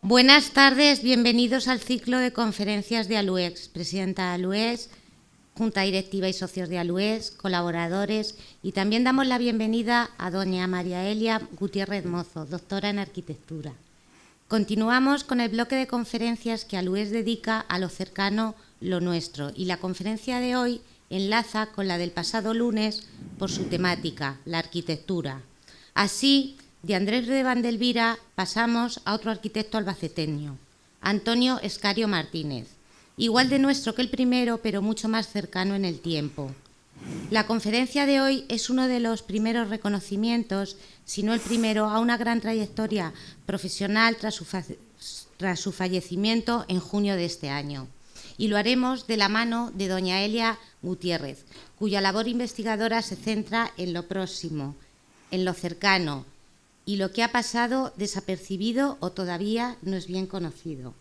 Buenas tardes, bienvenidos al ciclo de conferencias de ALUEX, presidenta de ALUEX, Junta Directiva y socios de ALUEX, colaboradores, y también damos la bienvenida a doña María Elia Gutiérrez Mozo, doctora en Arquitectura. Continuamos con el bloque de conferencias que ALUEX dedica a lo cercano, lo nuestro, y la conferencia de hoy enlaza con la del pasado lunes por su temática, la arquitectura. Así, de Andrés de Vandelvira pasamos a otro arquitecto albaceteño, Antonio Escario Martínez, igual de nuestro que el primero, pero mucho más cercano en el tiempo. La conferencia de hoy es uno de los primeros reconocimientos, si no el primero, a una gran trayectoria profesional tras su fallecimiento en junio de este año. Y lo haremos de la mano de doña Elia Gutiérrez, cuya labor investigadora se centra en lo próximo, en lo cercano, y lo que ha pasado desapercibido o todavía no es bien conocido.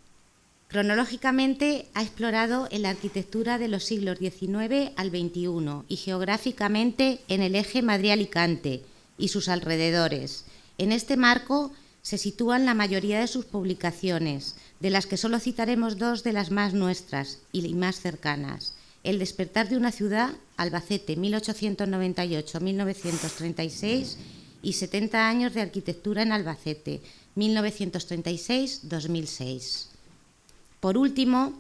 Cronológicamente ha explorado en la arquitectura de los siglos XIX al XXI y geográficamente en el eje Madrid-Alicante y sus alrededores. En este marco se sitúan la mayoría de sus publicaciones, de las que solo citaremos dos de las más nuestras y más cercanas. El despertar de una ciudad, Albacete, 1898-1936, y 70 años de arquitectura en Albacete, 1936-2006. Por último,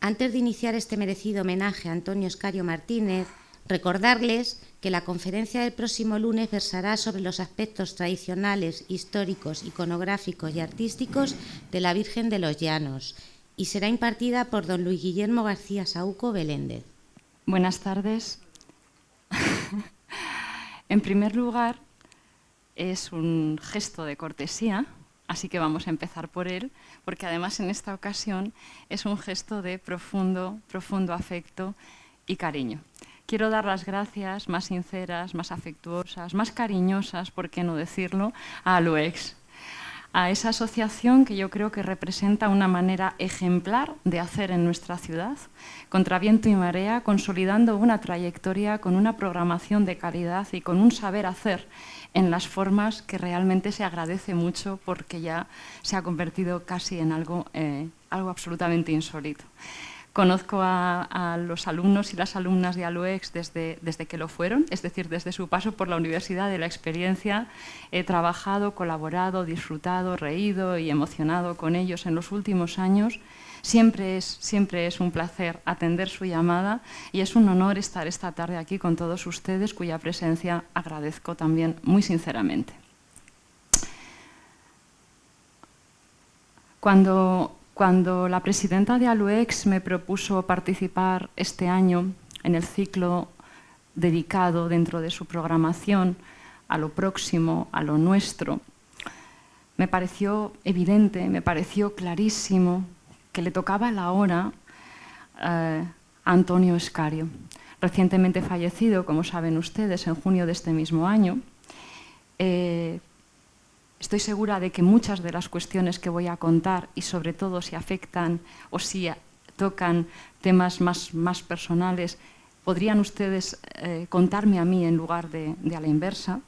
antes de iniciar este merecido homenaje a Antonio Escario Martínez, recordarles que la conferencia del próximo lunes versará sobre los aspectos tradicionales, históricos, iconográficos y artísticos de la Virgen de los Llanos y será impartida por don Luis Guillermo García Saúco Beléndez. Buenas tardes. En primer lugar, es un gesto de cortesía, así que vamos a empezar por él, porque además en esta ocasión es un gesto de profundo afecto y cariño. Quiero dar las gracias más sinceras, más afectuosas, más cariñosas, por qué no decirlo, a ALUEX, a esa asociación que yo creo que representa una manera ejemplar de hacer en nuestra ciudad, contra viento y marea, consolidando una trayectoria con una programación de calidad y con un saber hacer en las formas que realmente se agradece mucho porque ya se ha convertido casi en algo absolutamente insólito. Conozco a los alumnos y las alumnas de ALUEX desde que lo fueron, es decir, desde su paso por la universidad, de la experiencia. He trabajado, colaborado, disfrutado, reído y emocionado con ellos en los últimos años. Siempre es un placer atender su llamada y es un honor estar esta tarde aquí con todos ustedes, cuya presencia agradezco también muy sinceramente. Cuando la presidenta de ALUEX me propuso participar este año en el ciclo dedicado dentro de su programación a lo próximo, a lo nuestro, me pareció evidente, me pareció clarísimo que le tocaba la hora a Antonio Escario, recientemente fallecido, como saben ustedes, en junio de este mismo año. Estoy segura de que muchas de las cuestiones que voy a contar, y sobre todo si afectan o si tocan temas más personales, podrían ustedes contarme a mí en lugar de a la inversa.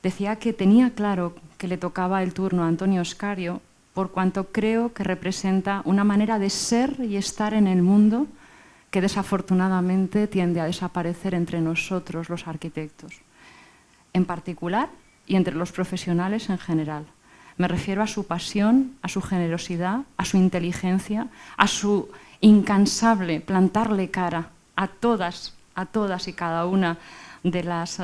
Decía que tenía claro que le tocaba el turno a Antonio Escario por cuanto creo que representa una manera de ser y estar en el mundo que desafortunadamente tiende a desaparecer entre nosotros los arquitectos, en particular y entre los profesionales en general. Me refiero a su pasión, a su generosidad, a su inteligencia, a su incansable plantarle cara a todas y cada una de las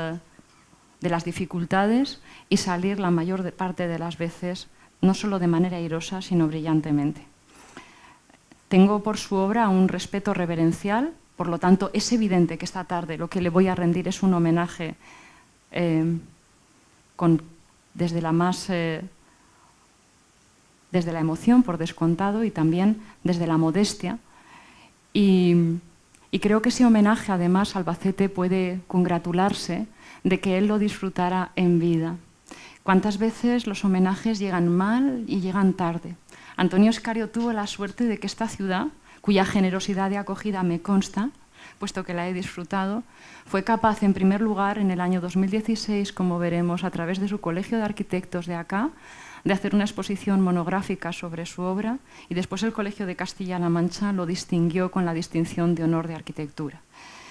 dificultades y salir la mayor parte de las veces no solo de manera airosa, sino brillantemente. Tengo por su obra un respeto reverencial, por lo tanto es evidente que esta tarde lo que le voy a rendir es un homenaje desde la emoción, por descontado, y también desde la modestia. Y creo que ese homenaje, además, Albacete puede congratularse de que él lo disfrutara en vida. ¿Cuántas veces los homenajes llegan mal y llegan tarde? Antonio Escario tuvo la suerte de que esta ciudad, cuya generosidad de acogida me consta, puesto que la he disfrutado, fue capaz, en primer lugar, en el año 2016, como veremos, a través de su colegio de arquitectos de acá, de hacer una exposición monográfica sobre su obra y después el Colegio de Castilla-La Mancha lo distinguió con la distinción de honor de arquitectura.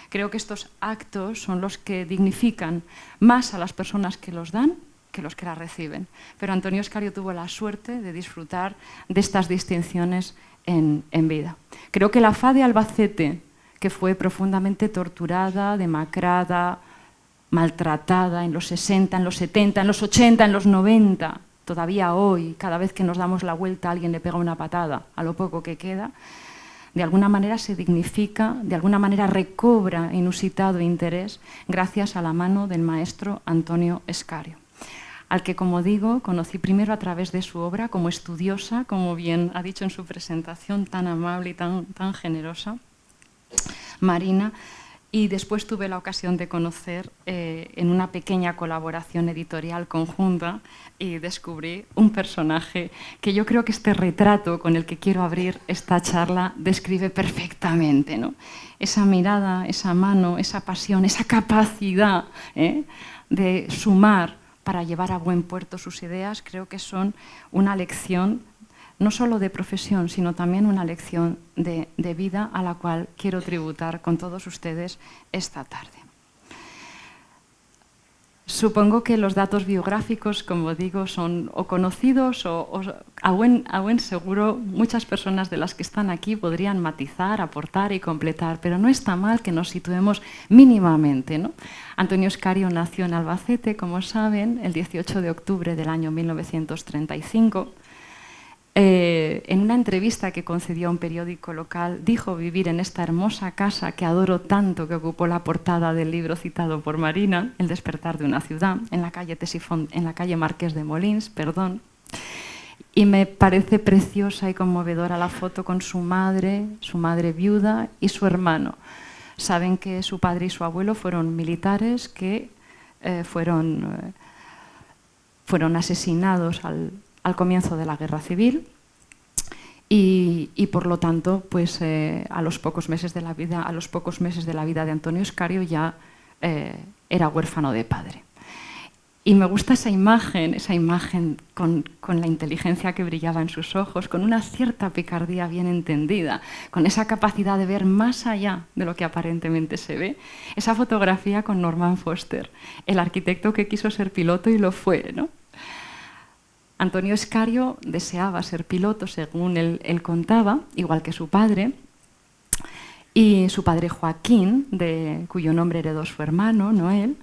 Creo que estos actos son los que dignifican más a las personas que los dan que los que la reciben. Pero Antonio Escario tuvo la suerte de disfrutar de estas distinciones en vida. Creo que la FA de Albacete, que fue profundamente torturada, demacrada, maltratada en los 60, en los 70, en los 80, en los 90, todavía hoy, cada vez que nos damos la vuelta alguien le pega una patada a lo poco que queda, de alguna manera se dignifica, de alguna manera recobra inusitado interés gracias a la mano del maestro Antonio Escario, al que, como digo, conocí primero a través de su obra como estudiosa, como bien ha dicho en su presentación, tan amable y tan generosa, Marina, y después tuve la ocasión de conocer en una pequeña colaboración editorial conjunta y descubrí un personaje que yo creo que este retrato con el que quiero abrir esta charla describe perfectamente, ¿no? Esa mirada, esa mano, esa pasión, esa capacidad de sumar para llevar a buen puerto sus ideas, creo que son una lección no solo de profesión, sino también una lección de vida a la cual quiero tributar con todos ustedes esta tarde. Supongo que los datos biográficos, como digo, son o conocidos o a buen seguro muchas personas de las que están aquí podrían matizar, aportar y completar, pero no está mal que nos situemos mínimamente, ¿no? Antonio Escario nació en Albacete, como saben, el 18 de octubre del año 1935. En una entrevista que concedió a un periódico local, dijo vivir en esta hermosa casa que adoro tanto, que ocupó la portada del libro citado por Marina, El despertar de una ciudad, en la calle Tesifón, en la calle Marqués de Molins, perdón. Y me parece preciosa y conmovedora la foto con su madre viuda y su hermano. Saben que su padre y su abuelo fueron militares que fueron asesinados al comienzo de la Guerra Civil y por lo tanto, pues a los pocos meses de la vida de Antonio Escario ya era huérfano de padre. Y me gusta esa imagen con la inteligencia que brillaba en sus ojos, con una cierta picardía bien entendida, con esa capacidad de ver más allá de lo que aparentemente se ve. Esa fotografía con Norman Foster, el arquitecto que quiso ser piloto y lo fue, ¿no? Antonio Escario deseaba ser piloto, según él contaba, igual que su padre, y su padre Joaquín, cuyo nombre heredó su hermano, Noel,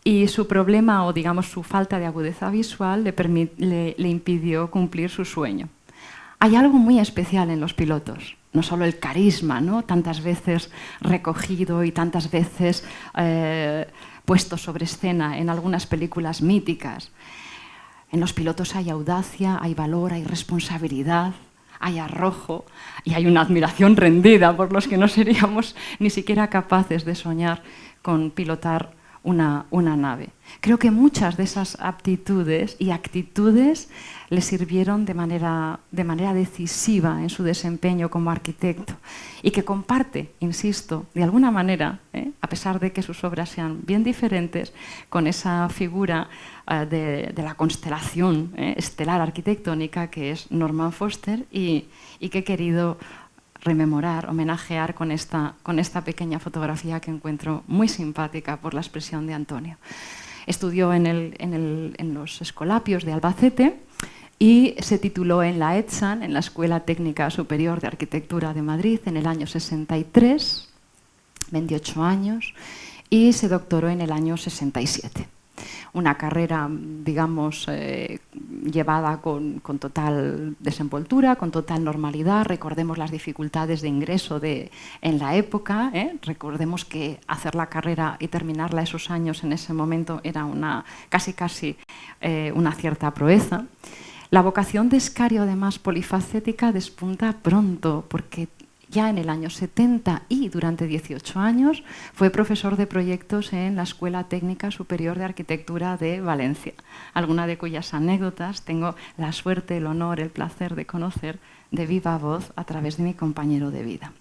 y su problema, o digamos su falta de agudeza visual, le impidió cumplir su sueño. Hay algo muy especial en los pilotos, no solo el carisma, ¿no? Tantas veces recogido y tantas veces puesto sobre escena en algunas películas míticas. En los pilotos hay audacia, hay valor, hay responsabilidad, hay arrojo y hay una admiración rendida por los que no seríamos ni siquiera capaces de soñar con pilotar una nave. Creo que muchas de esas aptitudes y actitudes le sirvieron de manera decisiva en su desempeño como arquitecto y que comparte, insisto, de alguna manera, a pesar de que sus obras sean bien diferentes, con esa figura de la constelación estelar arquitectónica que es Norman Foster y que he querido rememorar, homenajear con esta pequeña fotografía que encuentro muy simpática por la expresión de Antonio. Estudió en los Escolapios de Albacete y se tituló en la ETSAN, en la Escuela Técnica Superior de Arquitectura de Madrid, en el año 63, 28 años, y se doctoró en el año 67. Una carrera, digamos, llevada con total desenvoltura, con total normalidad. Recordemos las dificultades de ingreso en la época. Recordemos que hacer la carrera y terminarla esos años en ese momento era casi una cierta proeza. La vocación de Escario, además polifacética, despunta pronto, porque ya en el año 70 y durante 18 años fue profesor de proyectos en la Escuela Técnica Superior de Arquitectura de Valencia, alguna de cuyas anécdotas tengo la suerte, el honor, el placer de conocer de viva voz a través de mi compañero de vida.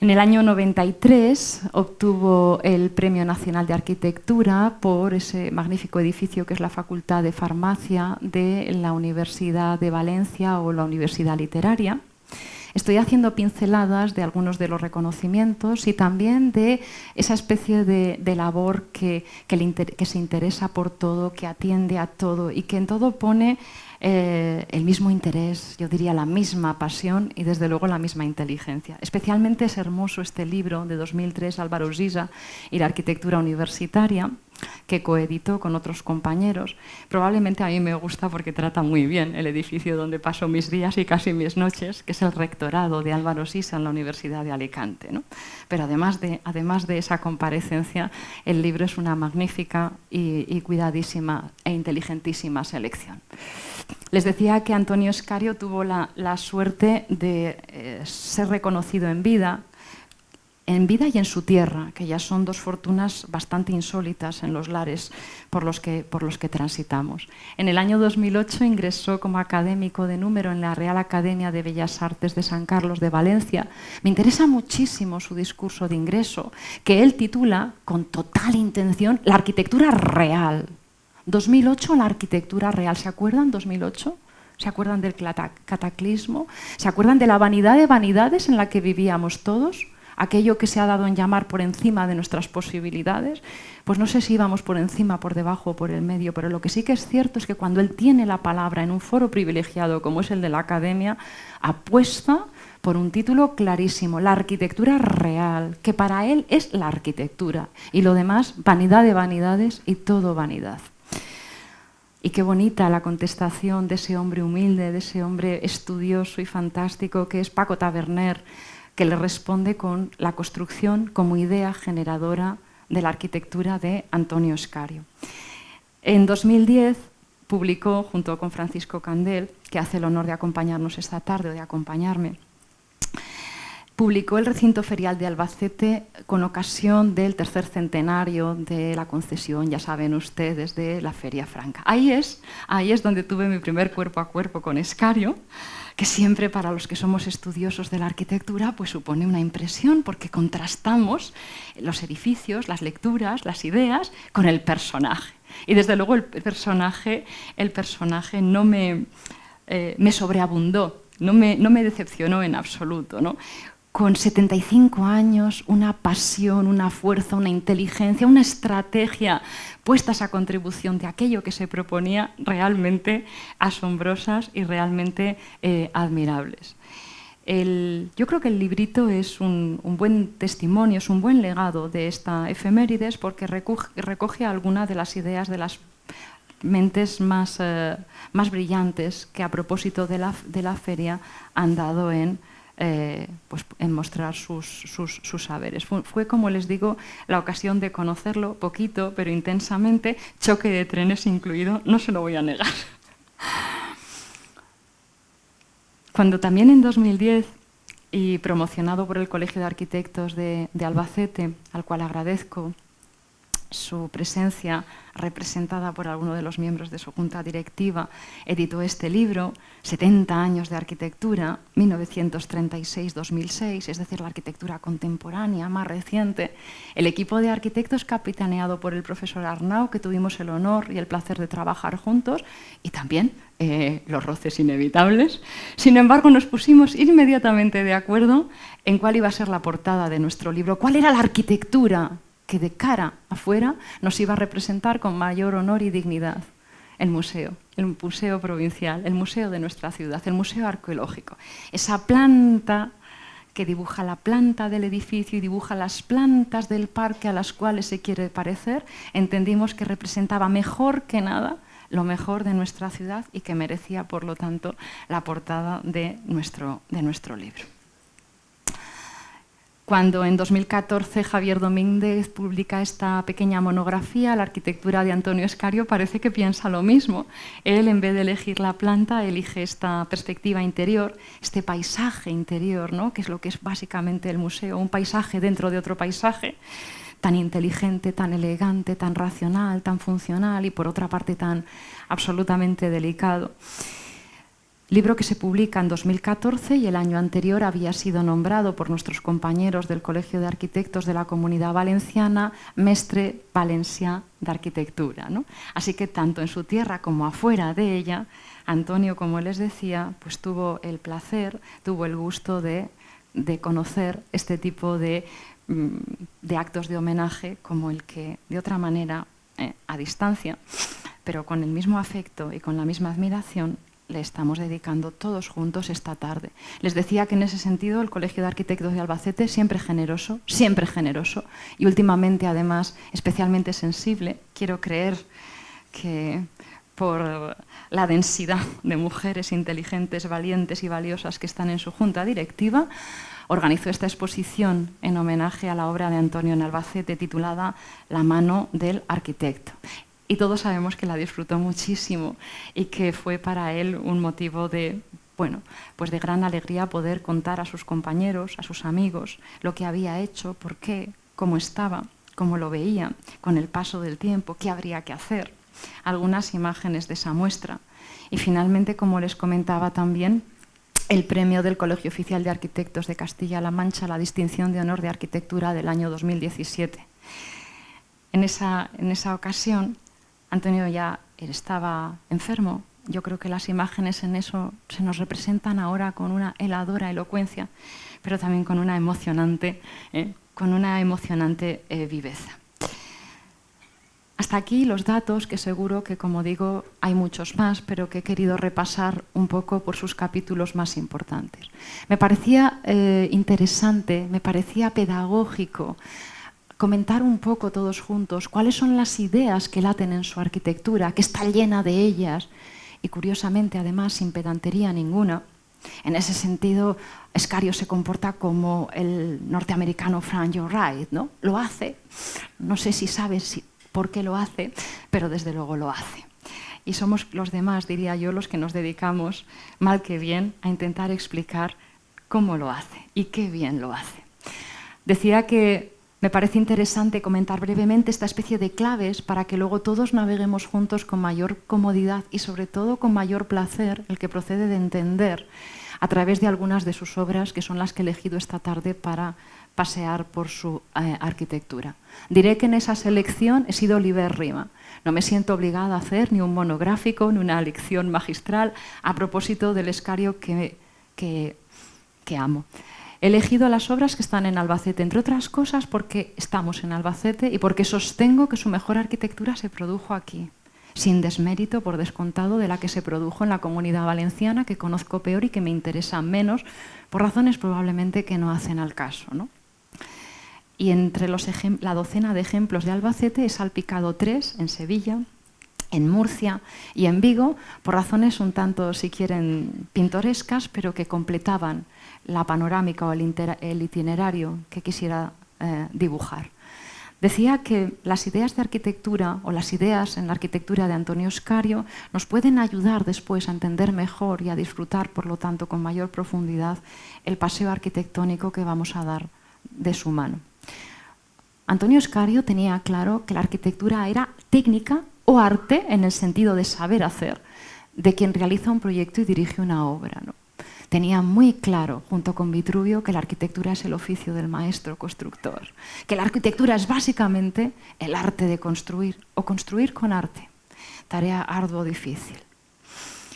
En el año 93 obtuvo el Premio Nacional de Arquitectura por ese magnífico edificio que es la Facultad de Farmacia de la Universidad de Valencia o la Universidad Literaria. Estoy haciendo pinceladas de algunos de los reconocimientos y también de esa especie de labor que se interesa por todo, que atiende a todo y que en todo pone el mismo interés, yo diría la misma pasión y desde luego la misma inteligencia. Especialmente es hermoso este libro de 2003, Álvaro Sisa y la arquitectura universitaria, que coeditó con otros compañeros. Probablemente a mí me gusta porque trata muy bien el edificio donde paso mis días y casi mis noches, que es el rectorado de Álvaro Sisa en la Universidad de Alicante, ¿no? Pero además de esa comparecencia, el libro es una magnífica y cuidadísima e inteligentísima selección. Les decía que Antonio Escario tuvo la suerte de ser reconocido en vida y en su tierra, que ya son dos fortunas bastante insólitas en los lares por los que transitamos. En el año 2008 ingresó como académico de número en la Real Academia de Bellas Artes de San Carlos de Valencia. Me interesa muchísimo su discurso de ingreso, que él titula, con total intención, La arquitectura real. 2008, la arquitectura real. ¿Se acuerdan? 2008. ¿Se acuerdan del cataclismo? ¿Se acuerdan de la vanidad de vanidades en la que vivíamos todos? Aquello que se ha dado en llamar por encima de nuestras posibilidades, pues no sé si íbamos por encima, por debajo o por el medio, pero lo que sí que es cierto es que cuando él tiene la palabra en un foro privilegiado como es el de la Academia, apuesta por un título clarísimo, la arquitectura real, que para él es la arquitectura, y lo demás, vanidad de vanidades y todo vanidad. Y qué bonita la contestación de ese hombre humilde, de ese hombre estudioso y fantástico que es Paco Taberner, que le responde con la construcción como idea generadora de la arquitectura de Antonio Escario. En 2010 publicó, junto con Francisco Candel, que hace el honor de acompañarnos esta tarde, o de acompañarme, publicó El recinto ferial de Albacete con ocasión del tercer centenario de la concesión, ya saben ustedes, de la Feria Franca. Ahí es donde tuve mi primer cuerpo a cuerpo con Escario, que siempre para los que somos estudiosos de la arquitectura pues supone una impresión porque contrastamos los edificios, las lecturas, las ideas con el personaje. Y desde luego el personaje no me sobreabundó, no me decepcionó en absoluto, ¿no? Con 75 años, una pasión, una fuerza, una inteligencia, una estrategia puestas a contribución de aquello que se proponía realmente asombrosas y realmente admirables. Yo creo que el librito es un buen testimonio, es un buen legado de esta efemérides porque recoge algunas de las ideas de las mentes más brillantes que a propósito de la feria han dado en mostrar sus saberes. Fue, como les digo, la ocasión de conocerlo poquito, pero intensamente, choque de trenes incluido, no se lo voy a negar. Cuando también en 2010, y promocionado por el Colegio de Arquitectos de Albacete, al cual agradezco su presencia representada por alguno de los miembros de su junta directiva, editó este libro, 70 años de arquitectura, 1936-2006, es decir, la arquitectura contemporánea, más reciente. El equipo de arquitectos capitaneado por el profesor Arnau, que tuvimos el honor y el placer de trabajar juntos, y también los roces inevitables. Sin embargo, nos pusimos inmediatamente de acuerdo en cuál iba a ser la portada de nuestro libro, cuál era la arquitectura que de cara afuera nos iba a representar con mayor honor y dignidad. El museo provincial, el museo de nuestra ciudad, el museo arqueológico. Esa planta que dibuja la planta del edificio y dibuja las plantas del parque a las cuales se quiere parecer, entendimos que representaba mejor que nada lo mejor de nuestra ciudad y que merecía, por lo tanto, la portada de nuestro libro. Cuando en 2014 Javier Domínguez publica esta pequeña monografía, La arquitectura de Antonio Escario, parece que piensa lo mismo. Él, en vez de elegir la planta, elige esta perspectiva interior, este paisaje interior, ¿no? Que es lo que es básicamente el museo, un paisaje dentro de otro paisaje, tan inteligente, tan elegante, tan racional, tan funcional y por otra parte tan absolutamente delicado. Libro que se publica en 2014 y el año anterior había sido nombrado por nuestros compañeros del Colegio de Arquitectos de la Comunidad Valenciana Mestre Valencià d'Arquitectura, ¿no? Así que tanto en su tierra como afuera de ella, Antonio, como les decía, pues tuvo el placer, tuvo el gusto de conocer este tipo de actos de homenaje como el que, de otra manera, a distancia, pero con el mismo afecto y con la misma admiración, le estamos dedicando todos juntos esta tarde. Les decía que en ese sentido el Colegio de Arquitectos de Albacete siempre generoso y últimamente además especialmente sensible. Quiero creer que por la densidad de mujeres inteligentes, valientes y valiosas que están en su junta directiva, organizó esta exposición en homenaje a la obra de Antonio en Albacete titulada La mano del arquitecto. Y todos sabemos que la disfrutó muchísimo y que fue para él un motivo de, bueno, pues de gran alegría poder contar a sus compañeros, a sus amigos, lo que había hecho, por qué, cómo estaba, cómo lo veía, con el paso del tiempo, qué habría que hacer. Algunas imágenes de esa muestra. Y finalmente, como les comentaba también, el premio del Colegio Oficial de Arquitectos de Castilla-La Mancha, la distinción de honor de arquitectura del año 2017. En esa ocasión, Antonio ya estaba enfermo. Yo creo que las imágenes en eso se nos representan ahora con una heladora elocuencia, pero también con una emocionante viveza. Hasta aquí los datos, que seguro que, como digo, hay muchos más, pero que he querido repasar un poco por sus capítulos más importantes. Me parecía interesante, me parecía pedagógico comentar un poco todos juntos cuáles son las ideas que laten en su arquitectura, que está llena de ellas y, curiosamente, además, sin pedantería ninguna. En ese sentido, Escario se comporta como el norteamericano Frank Lloyd Wright, ¿no? Lo hace, no sé si sabes por qué lo hace, pero desde luego lo hace. Y somos los demás, diría yo, los que nos dedicamos, mal que bien, a intentar explicar cómo lo hace y qué bien lo hace. Decía que me parece interesante comentar brevemente esta especie de claves para que luego todos naveguemos juntos con mayor comodidad y sobre todo con mayor placer, el que procede de entender a través de algunas de sus obras, que son las que he elegido esta tarde para pasear por su arquitectura. Diré que en esa selección he sido libérrima. No me siento obligada a hacer ni un monográfico ni una lección magistral a propósito del Escario que amo. He elegido las obras que están en Albacete, entre otras cosas porque estamos en Albacete y porque sostengo que su mejor arquitectura se produjo aquí, sin desmérito, por descontado, de la que se produjo en la Comunidad Valenciana, que conozco peor y que me interesa menos, por razones probablemente que no hacen al caso, ¿no? Y entre la docena de ejemplos de Albacete he salpicado 3 en Sevilla, en Murcia y en Vigo, por razones un tanto, si quieren, pintorescas, pero que completaban la panorámica o el itinerario que quisiera dibujar. Decía que las ideas de arquitectura o las ideas en la arquitectura de Antonio Escario nos pueden ayudar después a entender mejor y a disfrutar, por lo tanto, con mayor profundidad el paseo arquitectónico que vamos a dar de su mano. Antonio Escario tenía claro que la arquitectura era técnica o arte, en el sentido de saber hacer, de quien realiza un proyecto y dirige una obra, ¿no? Tenía muy claro, junto con Vitruvio, que la arquitectura es el oficio del maestro constructor, que la arquitectura es básicamente el arte de construir o construir con arte. Tarea ardua o difícil.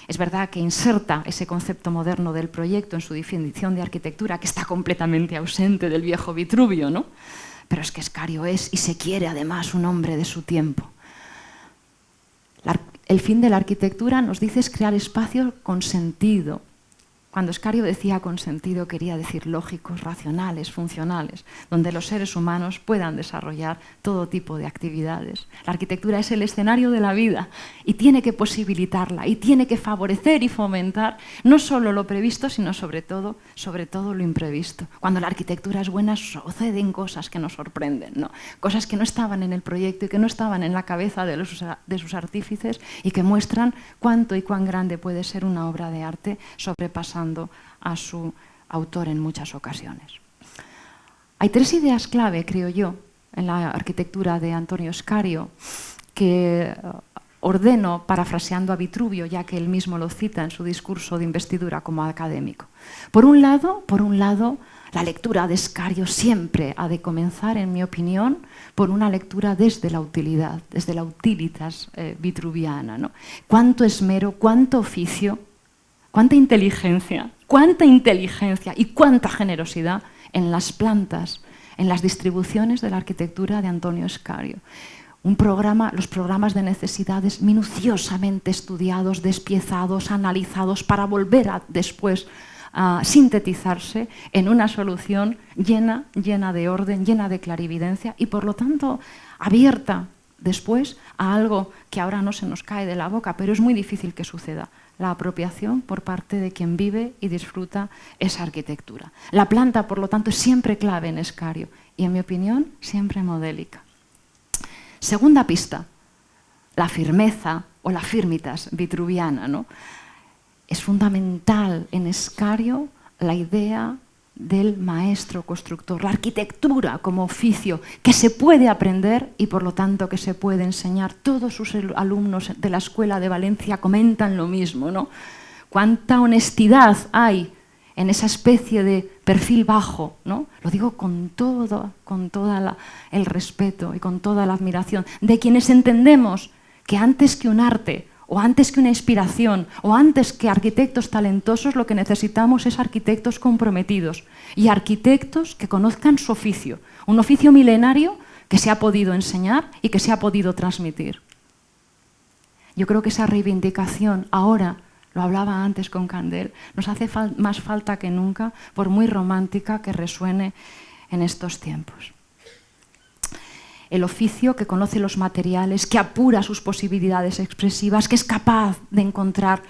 Es verdad que inserta ese concepto moderno del proyecto en su definición de arquitectura, que está completamente ausente del viejo Vitruvio, ¿no? Pero es que Escario es, y se quiere además, un hombre de su tiempo. El fin de la arquitectura, nos dice, es crear espacios con sentido. Cuando Escario decía con sentido, quería decir lógicos, racionales, funcionales, donde los seres humanos puedan desarrollar todo tipo de actividades. La arquitectura es el escenario de la vida y tiene que posibilitarla y tiene que favorecer y fomentar no solo lo previsto, sino sobre todo lo imprevisto. Cuando la arquitectura es buena, suceden cosas que nos sorprenden, ¿no? Cosas que no estaban en el proyecto y que no estaban en la cabeza de sus artífices y que muestran cuánto y cuán grande puede ser una obra de arte, sobrepasando a su autor en muchas ocasiones. Hay 3 ideas clave, creo yo, en la arquitectura de Antonio Escario que ordeno parafraseando a Vitruvio, ya que él mismo lo cita en su discurso de investidura como académico. Por un lado, la lectura de Escario siempre ha de comenzar, en mi opinión, por una lectura desde la utilidad, desde la utilitas vitruviana, ¿no? Cuánto esmero, cuánto oficio, cuánta inteligencia y cuánta generosidad en las plantas, en las distribuciones de la arquitectura de Antonio Escario. Los programas de necesidades minuciosamente estudiados, despiezados, analizados, para volver después a sintetizarse en una solución llena de orden, llena de clarividencia y, por lo tanto, abierta después a algo que ahora no se nos cae de la boca, pero es muy difícil que suceda: la apropiación por parte de quien vive y disfruta esa arquitectura. La planta, por lo tanto, es siempre clave en Escario y, en mi opinión, siempre modélica. Segunda pista, la firmeza o la firmitas vitruviana, ¿no? Es fundamental en Escario la idea del maestro constructor, la arquitectura como oficio que se puede aprender y, por lo tanto, que se puede enseñar. Todos sus alumnos de la Escuela de Valencia comentan lo mismo, ¿no? Cuánta honestidad hay en esa especie de perfil bajo, ¿no? Lo digo con todo el respeto y con toda la admiración de quienes entendemos que antes que un arte, o antes que una inspiración, o antes que arquitectos talentosos, lo que necesitamos es arquitectos comprometidos y arquitectos que conozcan su oficio, un oficio milenario que se ha podido enseñar y que se ha podido transmitir. Yo creo que esa reivindicación ahora, lo hablaba antes con Candel, nos hace más falta que nunca, por muy romántica que resuene en estos tiempos. El oficio que conoce los materiales, que apura sus posibilidades expresivas, que es capaz de encontrar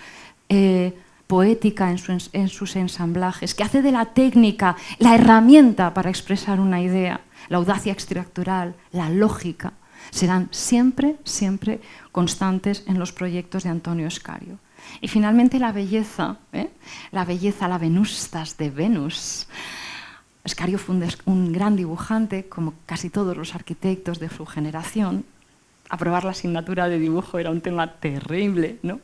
poética en sus ensamblajes, que hace de la técnica la herramienta para expresar una idea, la audacia extractoral, la lógica, serán siempre constantes en los proyectos de Antonio Escario. Y finalmente la belleza, la Venustas de Venus. Escario fue un gran dibujante, como casi todos los arquitectos de su generación. Aprobar la asignatura de dibujo era un tema terrible, ¿no?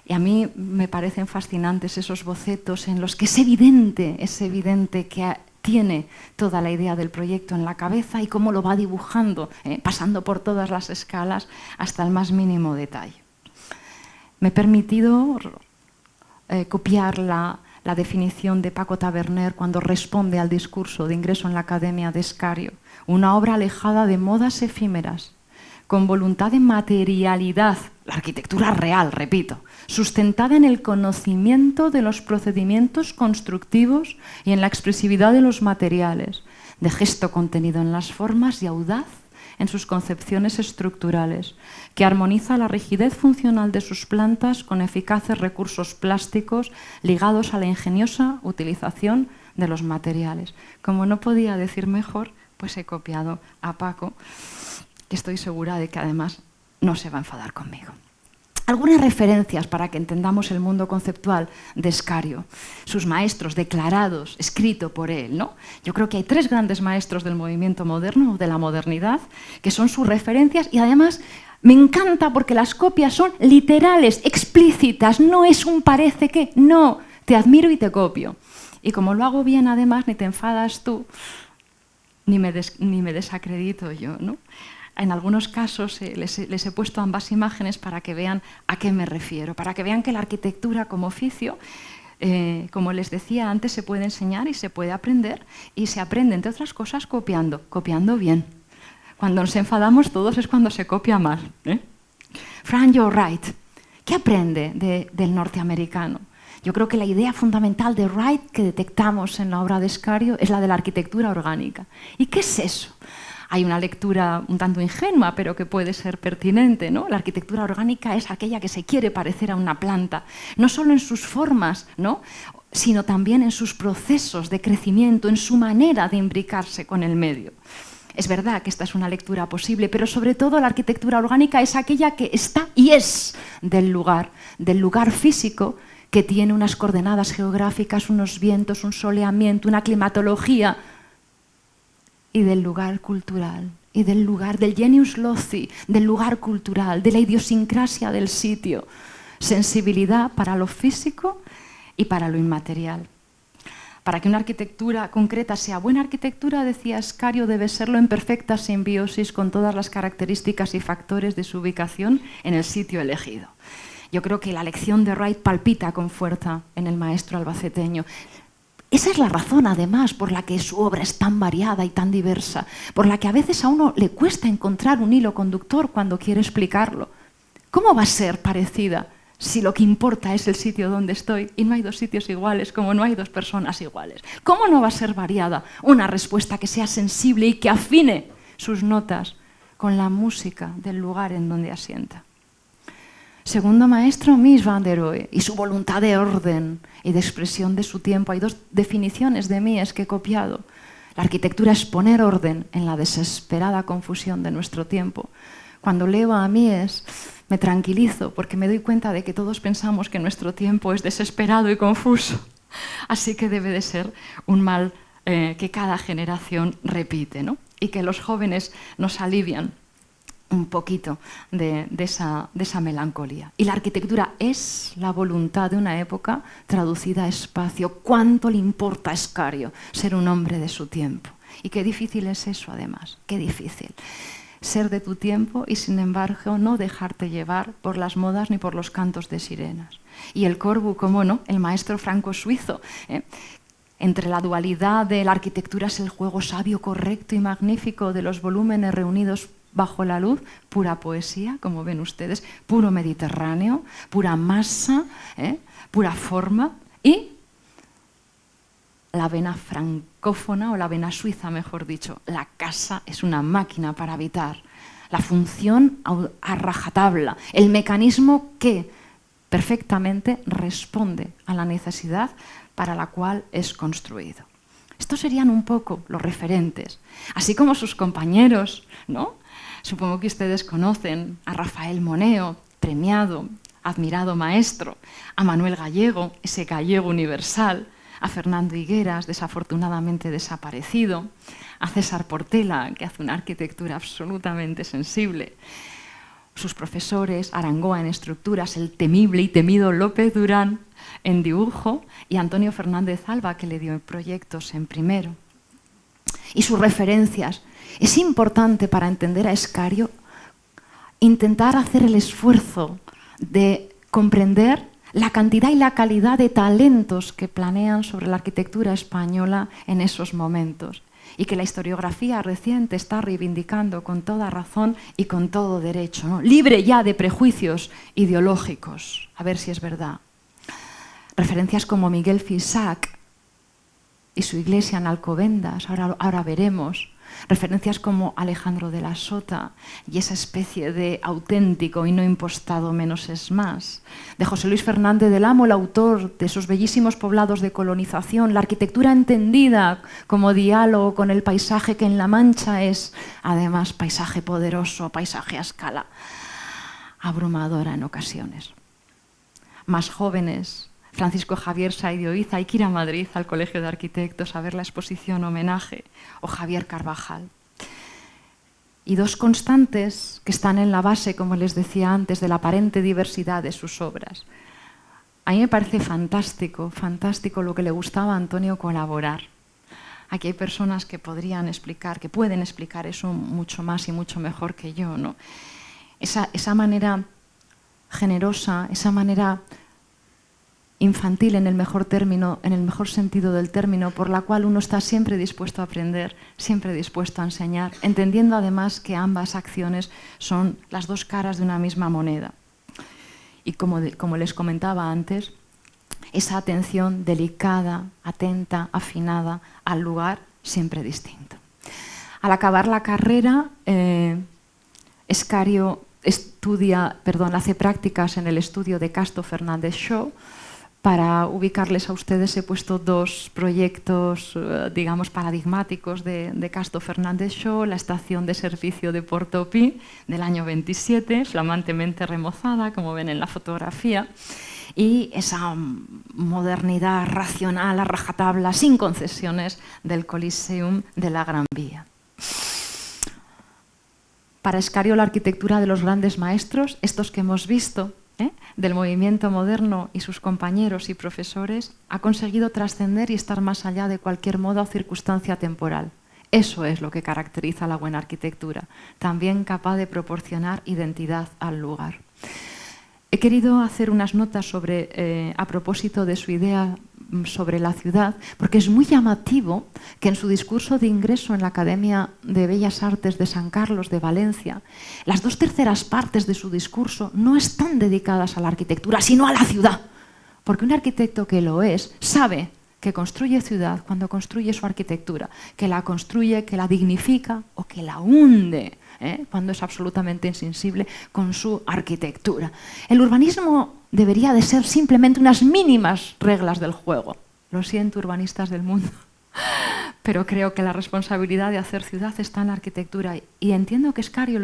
Y a mí me parecen fascinantes esos bocetos en los que es evidente que tiene toda la idea del proyecto en la cabeza y cómo lo va dibujando, pasando por todas las escalas hasta el más mínimo detalle. Me he permitido copiar la definición de Paco Taberner cuando responde al discurso de ingreso en la Academia de Escario: una obra alejada de modas efímeras, con voluntad de materialidad, la arquitectura real, repito, sustentada en el conocimiento de los procedimientos constructivos y en la expresividad de los materiales, de gesto contenido en las formas y audaz en sus concepciones estructurales, que armoniza la rigidez funcional de sus plantas con eficaces recursos plásticos ligados a la ingeniosa utilización de los materiales. Como no podía decir mejor, pues he copiado a Paco, que estoy segura de que además no se va a enfadar conmigo. Algunas referencias para que entendamos el mundo conceptual de Escario, sus maestros declarados, escrito por él, ¿no? Yo creo que hay tres grandes maestros del movimiento moderno, de la modernidad, que son sus referencias, y además me encanta porque las copias son literales, explícitas, no es un parece que, no, te admiro y te copio. Y como lo hago bien, además, ni te enfadas tú, ni me desacredito yo, ¿no? En algunos casos les he puesto ambas imágenes para que vean a qué me refiero, para que vean que la arquitectura como oficio, como les decía antes, se puede enseñar y se puede aprender, y se aprende, entre otras cosas, copiando bien. Cuando nos enfadamos todos es cuando se copia mal, ¿eh? Frank Lloyd Wright, ¿qué aprende del norteamericano? Yo creo que la idea fundamental de Wright que detectamos en la obra de Escario es la de la arquitectura orgánica. ¿Y qué es eso? Hay una lectura un tanto ingenua, pero que puede ser pertinente, ¿no? La arquitectura orgánica es aquella que se quiere parecer a una planta, no solo en sus formas, ¿no?, sino también en sus procesos de crecimiento, en su manera de imbricarse con el medio. Es verdad que esta es una lectura posible, pero sobre todo la arquitectura orgánica es aquella que está y es del lugar físico, que tiene unas coordenadas geográficas, unos vientos, un soleamiento, una climatología, y del lugar cultural y del lugar, del genius loci, del lugar cultural, de la idiosincrasia del sitio. Sensibilidad para lo físico y para lo inmaterial. Para que una arquitectura concreta sea buena arquitectura, decía Escario, debe serlo en perfecta simbiosis con todas las características y factores de su ubicación en el sitio elegido. Yo creo que la lección de Wright palpita con fuerza en el maestro albaceteño. Esa es la razón, además, por la que su obra es tan variada y tan diversa, por la que a veces a uno le cuesta encontrar un hilo conductor cuando quiere explicarlo. ¿Cómo va a ser parecida si lo que importa es el sitio donde estoy y no hay dos sitios iguales, como no hay dos personas iguales? ¿Cómo no va a ser variada una respuesta que sea sensible y que afine sus notas con la música del lugar en donde asienta? Segundo maestro, Mies van der Rohe, y su voluntad de orden y de expresión de su tiempo. Hay dos definiciones de Mies que he copiado. La arquitectura es poner orden en la desesperada confusión de nuestro tiempo. Cuando leo a Mies me tranquilizo porque me doy cuenta de que todos pensamos que nuestro tiempo es desesperado y confuso. Así que debe de ser un mal que cada generación repite, ¿no? Y que los jóvenes nos alivian un poquito de esa melancolía. Y la arquitectura es la voluntad de una época traducida a espacio. ¿Cuánto le importa a Escario ser un hombre de su tiempo? Y qué difícil es eso, además, qué difícil. Ser de tu tiempo y, sin embargo, no dejarte llevar por las modas ni por los cantos de sirenas. Y el Corbu, cómo no, el maestro franco-suizo, entre la dualidad de la arquitectura es el juego sabio, correcto y magnífico de los volúmenes reunidos bajo la luz, pura poesía, como ven ustedes, puro Mediterráneo, pura masa, pura forma, y la vena francófona, o la vena suiza, mejor dicho. La casa es una máquina para habitar. La función a rajatabla, el mecanismo que perfectamente responde a la necesidad para la cual es construido. Estos serían un poco los referentes, así como sus compañeros, ¿no? Supongo que ustedes conocen a Rafael Moneo, premiado, admirado maestro, a Manuel Gallego, ese gallego universal, a Fernando Higueras, desafortunadamente desaparecido, a César Portela, que hace una arquitectura absolutamente sensible, sus profesores, Arangoa en estructuras, el temible y temido López Durán en dibujo y Antonio Fernández Alba, que le dio proyectos en primero. Y sus referencias. Es importante para entender a Escario intentar hacer el esfuerzo de comprender la cantidad y la calidad de talentos que planean sobre la arquitectura española en esos momentos y que la historiografía reciente está reivindicando con toda razón y con todo derecho, ¿no? Libre ya de prejuicios ideológicos, a ver si es verdad. Referencias como Miguel Fisac y su iglesia en Alcobendas, ahora veremos. Referencias como Alejandro de la Sota y esa especie de auténtico y no impostado menos es más. De José Luis Fernández del Amo, el autor de esos bellísimos poblados de colonización, la arquitectura entendida como diálogo con el paisaje que en La Mancha es, además, paisaje poderoso, paisaje a escala abrumadora en ocasiones. Más jóvenes, Francisco Javier Saiz de Oiza, hay que ir a Madrid al Colegio de Arquitectos a ver la exposición homenaje, o Javier Carvajal. Y dos constantes que están en la base, como les decía antes, de la aparente diversidad de sus obras. A mí me parece fantástico, fantástico lo que le gustaba a Antonio colaborar. Aquí hay personas que podrían explicar, que pueden explicar eso mucho más y mucho mejor que yo, ¿no? Esa manera generosa, esa manera infantil en el mejor término, en el mejor sentido del término, por la cual uno está siempre dispuesto a aprender, siempre dispuesto a enseñar, entendiendo además que ambas acciones son las dos caras de una misma moneda. Y como les comentaba antes, esa atención delicada, atenta, afinada al lugar siempre distinto. Al acabar la carrera, Escario hace prácticas en el estudio de Casto Fernández Shaw. Para ubicarles a ustedes he puesto dos proyectos, digamos, paradigmáticos de Casto Fernández Shaw, la estación de servicio de Portopí del año 27, flamantemente remozada, como ven en la fotografía, y esa modernidad racional a rajatabla, sin concesiones, del Coliseum de la Gran Vía. Para Escario, la arquitectura de los grandes maestros, estos que hemos visto, del movimiento moderno y sus compañeros y profesores, ha conseguido trascender y estar más allá de cualquier moda o circunstancia temporal. Eso es lo que caracteriza a la buena arquitectura, también capaz de proporcionar identidad al lugar. He querido hacer unas notas a propósito de su idea sobre la ciudad, porque es muy llamativo que en su discurso de ingreso en la Academia de Bellas Artes de San Carlos de Valencia, las 2/3 partes de su discurso no están dedicadas a la arquitectura, sino a la ciudad. Porque un arquitecto que lo es sabe que construye ciudad cuando construye su arquitectura, que la construye, que la dignifica o que la hunde, cuando es absolutamente insensible con su arquitectura. El urbanismo debería de ser simplemente unas mínimas reglas del juego. Lo siento, urbanistas del mundo, pero creo que la responsabilidad de hacer ciudad está en la arquitectura, y entiendo que Escario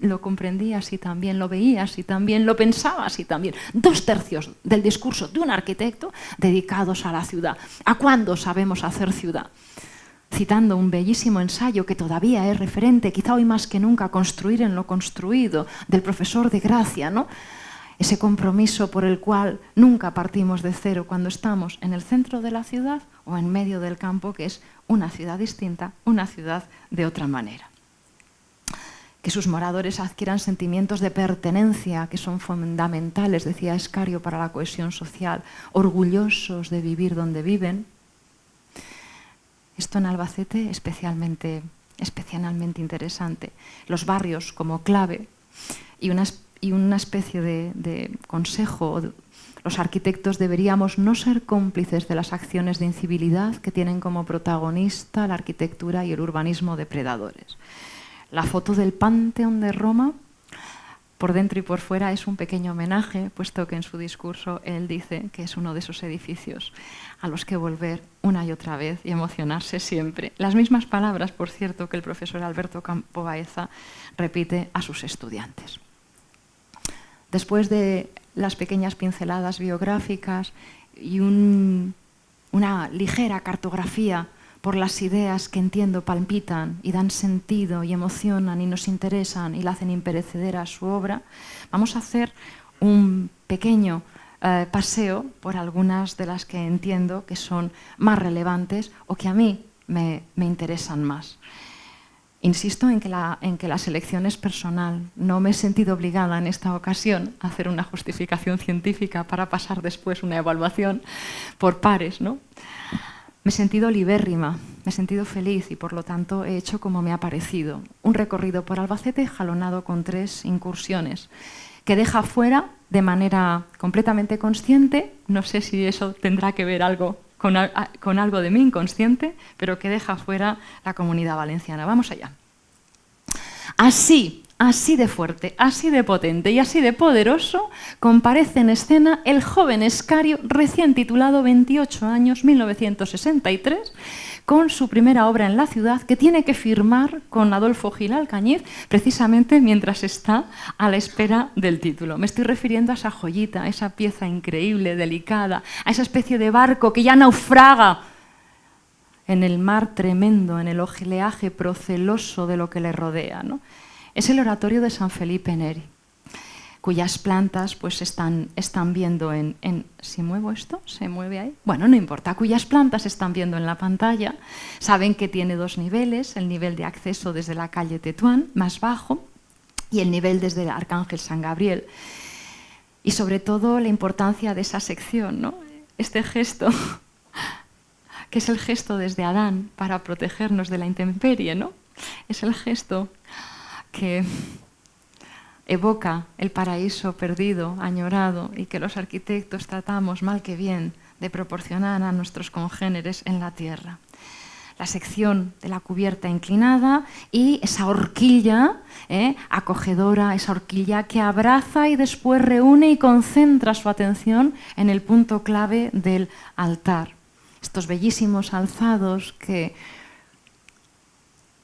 lo comprendía así también, lo veía así también, lo pensaba así también. 2/3 del discurso de un arquitecto dedicados a la ciudad. ¿A cuándo sabemos hacer ciudad? Citando un bellísimo ensayo que todavía es referente, quizá hoy más que nunca, Construir en lo construido, del profesor de Gracia, ¿no? Ese compromiso por el cual nunca partimos de cero cuando estamos en el centro de la ciudad o en medio del campo, que es una ciudad distinta, una ciudad de otra manera. Que sus moradores adquieran sentimientos de pertenencia que son fundamentales, decía Escario, para la cohesión social, orgullosos de vivir donde viven. Esto en Albacete especialmente interesante. Los barrios como clave y una especie de consejo. Los arquitectos deberíamos no ser cómplices de las acciones de incivilidad que tienen como protagonista la arquitectura y el urbanismo depredadores. La foto del Panteón de Roma, por dentro y por fuera, es un pequeño homenaje, puesto que en su discurso él dice que es uno de esos edificios a los que volver una y otra vez y emocionarse siempre. Las mismas palabras, por cierto, que el profesor Alberto Campo Baeza repite a sus estudiantes. Después de las pequeñas pinceladas biográficas y una ligera cartografía por las ideas que entiendo palpitan y dan sentido y emocionan y nos interesan y la hacen imperecedera a su obra, vamos a hacer un pequeño paseo por algunas de las que entiendo que son más relevantes o que a mí me interesan más. Insisto en que la selección es personal. No me he sentido obligada en esta ocasión a hacer una justificación científica para pasar después una evaluación por pares, ¿no? Me he sentido libérrima, me he sentido feliz y por lo tanto he hecho como me ha parecido. Un recorrido por Albacete jalonado con 3 incursiones que deja fuera de manera completamente consciente, no sé si eso tendrá que ver algo con algo de mi inconsciente, pero que deja fuera la Comunidad Valenciana. Vamos allá. Así de fuerte, así de potente y así de poderoso comparece en escena el joven Escario, recién titulado, 28 años, 1963, con su primera obra en la ciudad, que tiene que firmar con Adolfo Gil Alcañiz precisamente mientras está a la espera del título. Me estoy refiriendo a esa joyita, a esa pieza increíble, delicada, a esa especie de barco que ya naufraga en el mar tremendo, en el oleaje proceloso de lo que le rodea, ¿no? Es el oratorio de San Felipe Neri, cuyas plantas pues están viendo ¿si muevo esto? ¿Se mueve ahí? Bueno, no importa, cuyas plantas están viendo en la pantalla. Saben que tiene 2 niveles, el nivel de acceso desde la calle Tetuán, más bajo, y el nivel desde el Arcángel San Gabriel. Y sobre todo la importancia de esa sección, ¿no? Este gesto, que es el gesto desde Adán para protegernos de la intemperie, ¿no? Es el gesto que evoca el paraíso perdido, añorado, y que los arquitectos tratamos mal que bien de proporcionar a nuestros congéneres en la tierra. La sección de la cubierta inclinada y esa horquilla acogedora, esa horquilla que abraza y después reúne y concentra su atención en el punto clave del altar. Estos bellísimos alzados que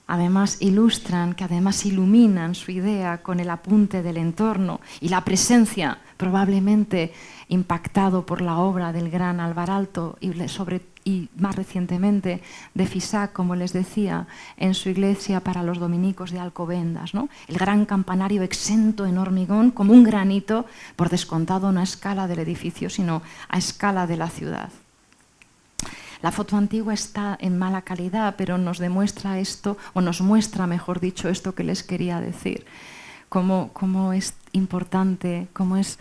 además ilustran, que además iluminan su idea con el apunte del entorno y la presencia, probablemente impactado por la obra del gran Alvar Aalto y más recientemente de Fisac, como les decía, en su iglesia para los dominicos de Alcobendas, ¿no? El gran campanario exento en hormigón como un granito, por descontado no a escala del edificio, sino a escala de la ciudad. La foto antigua está en mala calidad, pero nos demuestra esto, o nos muestra, mejor dicho, esto que les quería decir. Cómo es importante, cómo es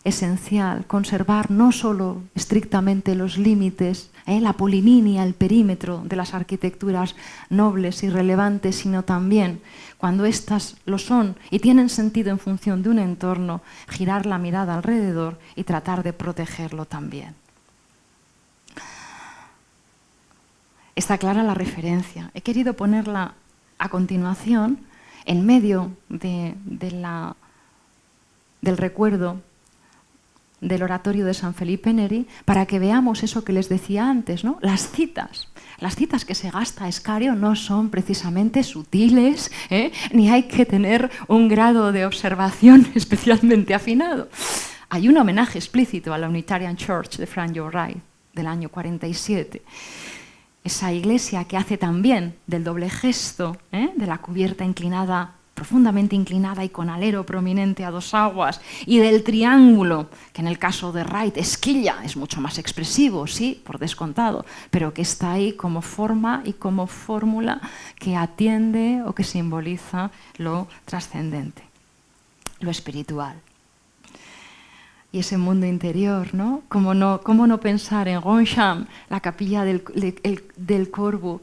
esencial conservar no solo estrictamente los límites, la polilínea, el perímetro de las arquitecturas nobles y relevantes, sino también, cuando éstas lo son y tienen sentido en función de un entorno, girar la mirada alrededor y tratar de protegerlo también. Está clara la referencia. He querido ponerla a continuación en medio del recuerdo del oratorio de San Felipe Neri para que veamos eso que les decía antes, ¿no? Las citas que se gasta Escario no son precisamente sutiles, ni hay que tener un grado de observación especialmente afinado. Hay un homenaje explícito a la Unitarian Church de Frank Lloyd Wright del año 47. Esa iglesia que hace también del doble gesto, de la cubierta inclinada, profundamente inclinada y con alero prominente a dos aguas, y del triángulo, que en el caso de Wright esquilla, es mucho más expresivo, sí, por descontado, pero que está ahí como forma y como fórmula que atiende o que simboliza lo trascendente, lo espiritual. Y ese mundo interior, ¿no? ¿Cómo no pensar en Roncham, la capilla del Corbu,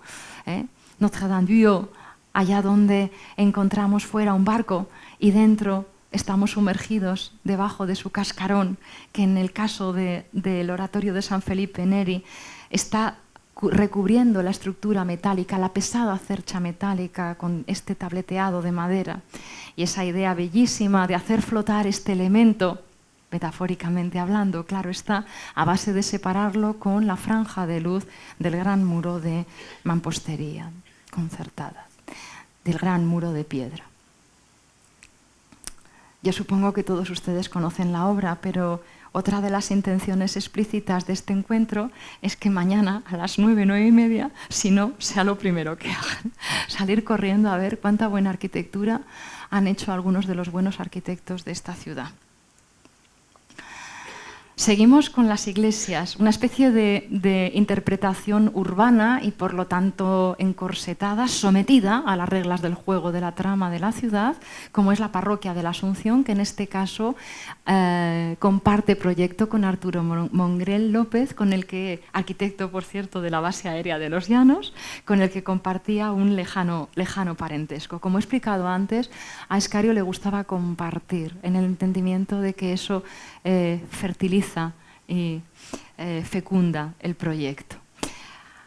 Notre-Dame-du-Haut, allá donde encontramos fuera un barco y dentro estamos sumergidos debajo de su cascarón, que en el caso del oratorio de San Felipe Neri está recubriendo la estructura metálica, la pesada cercha metálica con este tableteado de madera. Y esa idea bellísima de hacer flotar este elemento, metafóricamente hablando, claro está, a base de separarlo con la franja de luz del gran muro de mampostería concertada, del gran muro de piedra. Yo supongo que todos ustedes conocen la obra, pero otra de las intenciones explícitas de este encuentro es que mañana a las 9:30, si no, sea lo primero que hagan. Salir corriendo a ver cuánta buena arquitectura han hecho algunos de los buenos arquitectos de esta ciudad. Seguimos con las iglesias, una especie de interpretación urbana y por lo tanto encorsetada, sometida a las reglas del juego de la trama de la ciudad, como es la parroquia de la Asunción, que en este caso comparte proyecto con Arturo Mongrel López, con el que, arquitecto por cierto de la base aérea de Los Llanos, con el que compartía un lejano parentesco. Como he explicado antes, a Escario le gustaba compartir en el entendimiento de que eso fertiliza y fecunda el proyecto.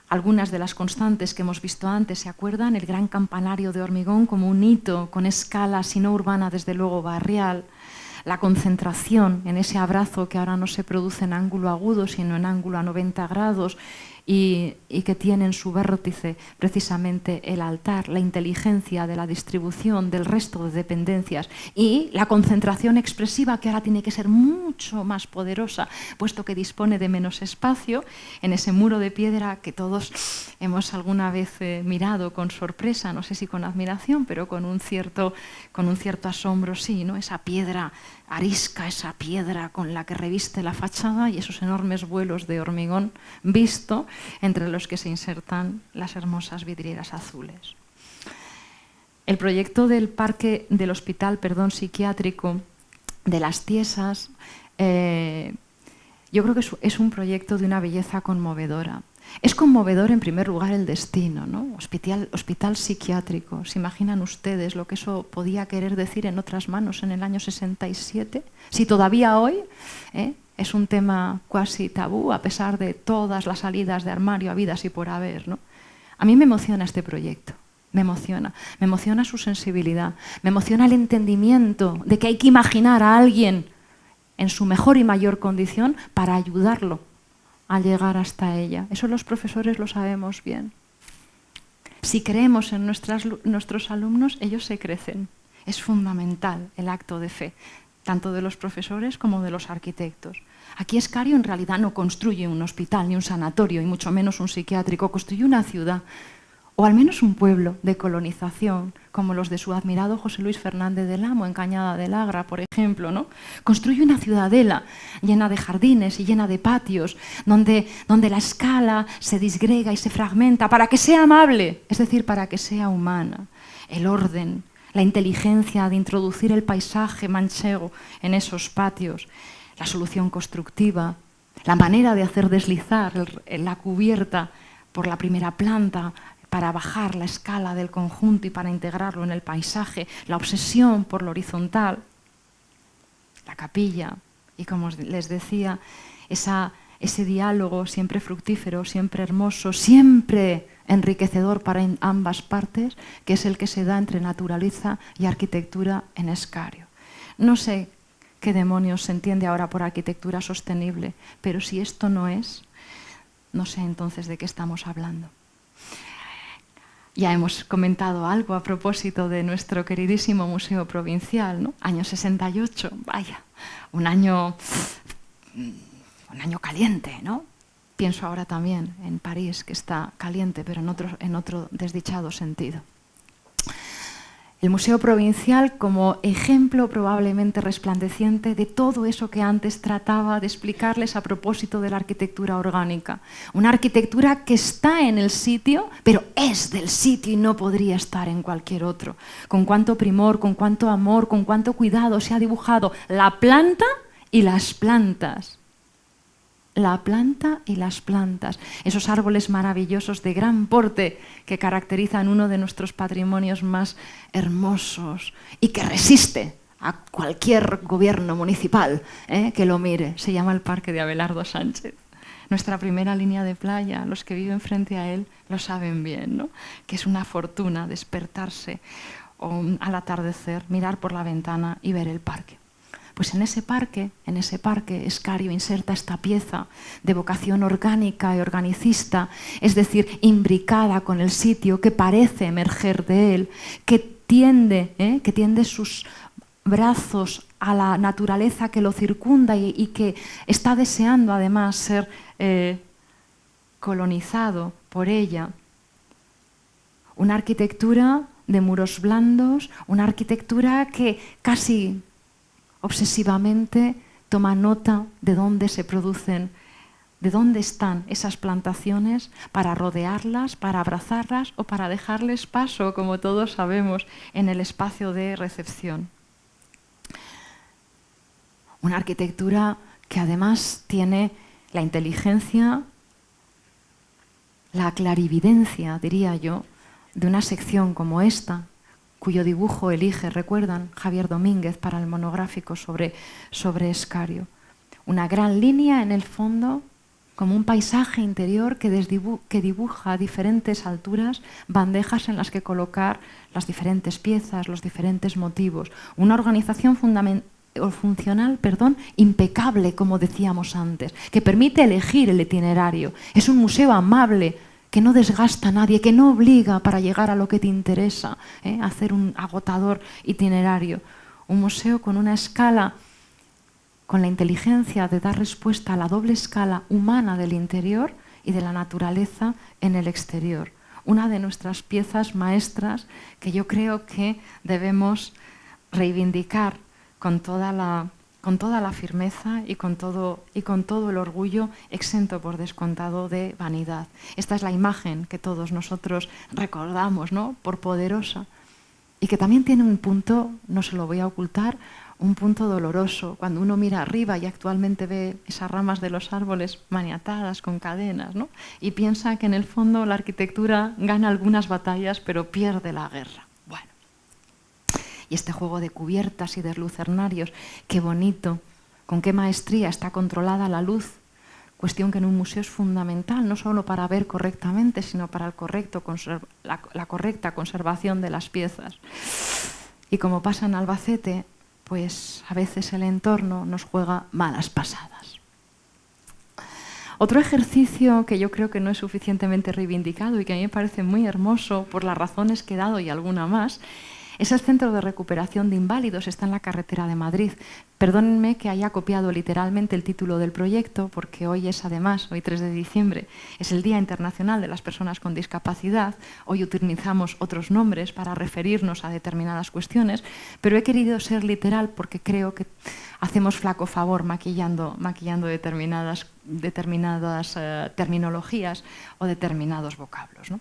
Algunas de las constantes que hemos visto antes, ¿se acuerdan? El gran campanario de hormigón como un hito con escala, si no urbana, desde luego barrial. La concentración en ese abrazo que ahora no se produce en ángulo agudo, sino en ángulo a 90 grados, y que tiene en su vértice precisamente el altar, la inteligencia de la distribución del resto de dependencias y la concentración expresiva que ahora tiene que ser mucho más poderosa, puesto que dispone de menos espacio en ese muro de piedra que todos hemos alguna vez mirado con sorpresa, no sé si con admiración, pero con un cierto asombro, sí, ¿no? Esa piedra arisca, esa piedra con la que reviste la fachada y esos enormes vuelos de hormigón visto, entre los que se insertan las hermosas vidrieras azules. El proyecto del parque del hospital psiquiátrico de Las Tiesas, yo creo que es un proyecto de una belleza conmovedora. Es conmovedor en primer lugar el destino, ¿no? Hospital psiquiátrico. ¿Se imaginan ustedes lo que eso podía querer decir en otras manos en el año 67? Si todavía hoy es un tema cuasi tabú, a pesar de todas las salidas de armario habidas y por haber, ¿no? A mí me emociona este proyecto, me emociona su sensibilidad, me emociona el entendimiento de que hay que imaginar a alguien en su mejor y mayor condición para ayudarlo a llegar hasta ella. Eso los profesores lo sabemos bien. Si creemos en nuestros alumnos, ellos se crecen. Es fundamental el acto de fe, tanto de los profesores como de los arquitectos. Aquí Escario en realidad no construye un hospital ni un sanatorio, y mucho menos un psiquiátrico, construye una ciudad, o al menos un pueblo de colonización, como los de su admirado José Luis Fernández del Amo en Cañada del Agra, por ejemplo, ¿no? Construye una ciudadela llena de jardines y llena de patios, donde la escala se disgrega y se fragmenta para que sea amable, es decir, para que sea humana. El orden, la inteligencia de introducir el paisaje manchego en esos patios, la solución constructiva, la manera de hacer deslizar la cubierta por la primera planta para bajar la escala del conjunto y para integrarlo en el paisaje, la obsesión por lo horizontal, la capilla y, como les decía, ese diálogo siempre fructífero, siempre hermoso, siempre enriquecedor para ambas partes, que es el que se da entre naturaleza y arquitectura en Escario. No sé qué demonios se entiende ahora por arquitectura sostenible, pero si esto no es, no sé entonces de qué estamos hablando. Ya hemos comentado algo a propósito de nuestro queridísimo Museo Provincial, ¿no? Año 68, vaya, un año caliente, ¿no? Pienso ahora también en París, que está caliente, pero en otro desdichado sentido. El Museo Provincial como ejemplo probablemente resplandeciente de todo eso que antes trataba de explicarles a propósito de la arquitectura orgánica. Una arquitectura que está en el sitio, pero es del sitio y no podría estar en cualquier otro. Con cuánto primor, con cuánto amor, con cuánto cuidado se ha dibujado la planta y las plantas. La planta y las plantas, esos árboles maravillosos de gran porte que caracterizan uno de nuestros patrimonios más hermosos y que resiste a cualquier gobierno municipal que lo mire. Se llama el Parque de Abelardo Sánchez. Nuestra primera línea de playa, los que viven frente a él lo saben bien, ¿no? Que es una fortuna despertarse al atardecer, mirar por la ventana y ver el parque. Pues en ese parque, Escario inserta esta pieza de vocación orgánica y organicista, es decir, imbricada con el sitio, que parece emerger de él, que tiende sus brazos a la naturaleza que lo circunda y que está deseando además ser colonizado por ella. Una arquitectura de muros blandos, una arquitectura que casi obsesivamente toma nota de dónde se producen, de dónde están esas plantaciones para rodearlas, para abrazarlas o para dejarles paso, como todos sabemos, en el espacio de recepción. Una arquitectura que además tiene la inteligencia, la clarividencia, diría yo, de una sección como esta, cuyo dibujo elige, recuerdan, Javier Domínguez para el monográfico sobre Escario. Una gran línea en el fondo, como un paisaje interior que dibuja a diferentes alturas bandejas en las que colocar las diferentes piezas, los diferentes motivos. Una organización funcional, impecable, como decíamos antes, que permite elegir el itinerario. Es un museo amable, que no desgasta a nadie, que no obliga para llegar a lo que te interesa, hacer un agotador itinerario. Un museo con una escala, con la inteligencia de dar respuesta a la doble escala humana del interior y de la naturaleza en el exterior. Una de nuestras piezas maestras que yo creo que debemos reivindicar con toda la firmeza y con todo el orgullo, exento por descontado de vanidad. Esta es la imagen que todos nosotros recordamos, ¿no?, por poderosa, y que también tiene un punto, no se lo voy a ocultar, un punto doloroso. Cuando uno mira arriba y actualmente ve esas ramas de los árboles maniatadas con cadenas, ¿no?, y piensa que en el fondo la arquitectura gana algunas batallas pero pierde la guerra. Y este juego de cubiertas y de lucernarios, qué bonito, con qué maestría está controlada la luz, cuestión que en un museo es fundamental, no solo para ver correctamente, sino para la correcta conservación de las piezas. Y como pasa en Albacete, pues a veces el entorno nos juega malas pasadas. Otro ejercicio que yo creo que no es suficientemente reivindicado y que a mí me parece muy hermoso por las razones que he dado y alguna más, es el Centro de Recuperación de Inválidos, está en la carretera de Madrid. Perdónenme que haya copiado literalmente el título del proyecto, porque hoy es además, hoy 3 de diciembre, es el Día Internacional de las Personas con Discapacidad. Hoy utilizamos otros nombres para referirnos a determinadas cuestiones, pero he querido ser literal porque creo que hacemos flaco favor maquillando determinadas terminologías o determinados vocablos, ¿no?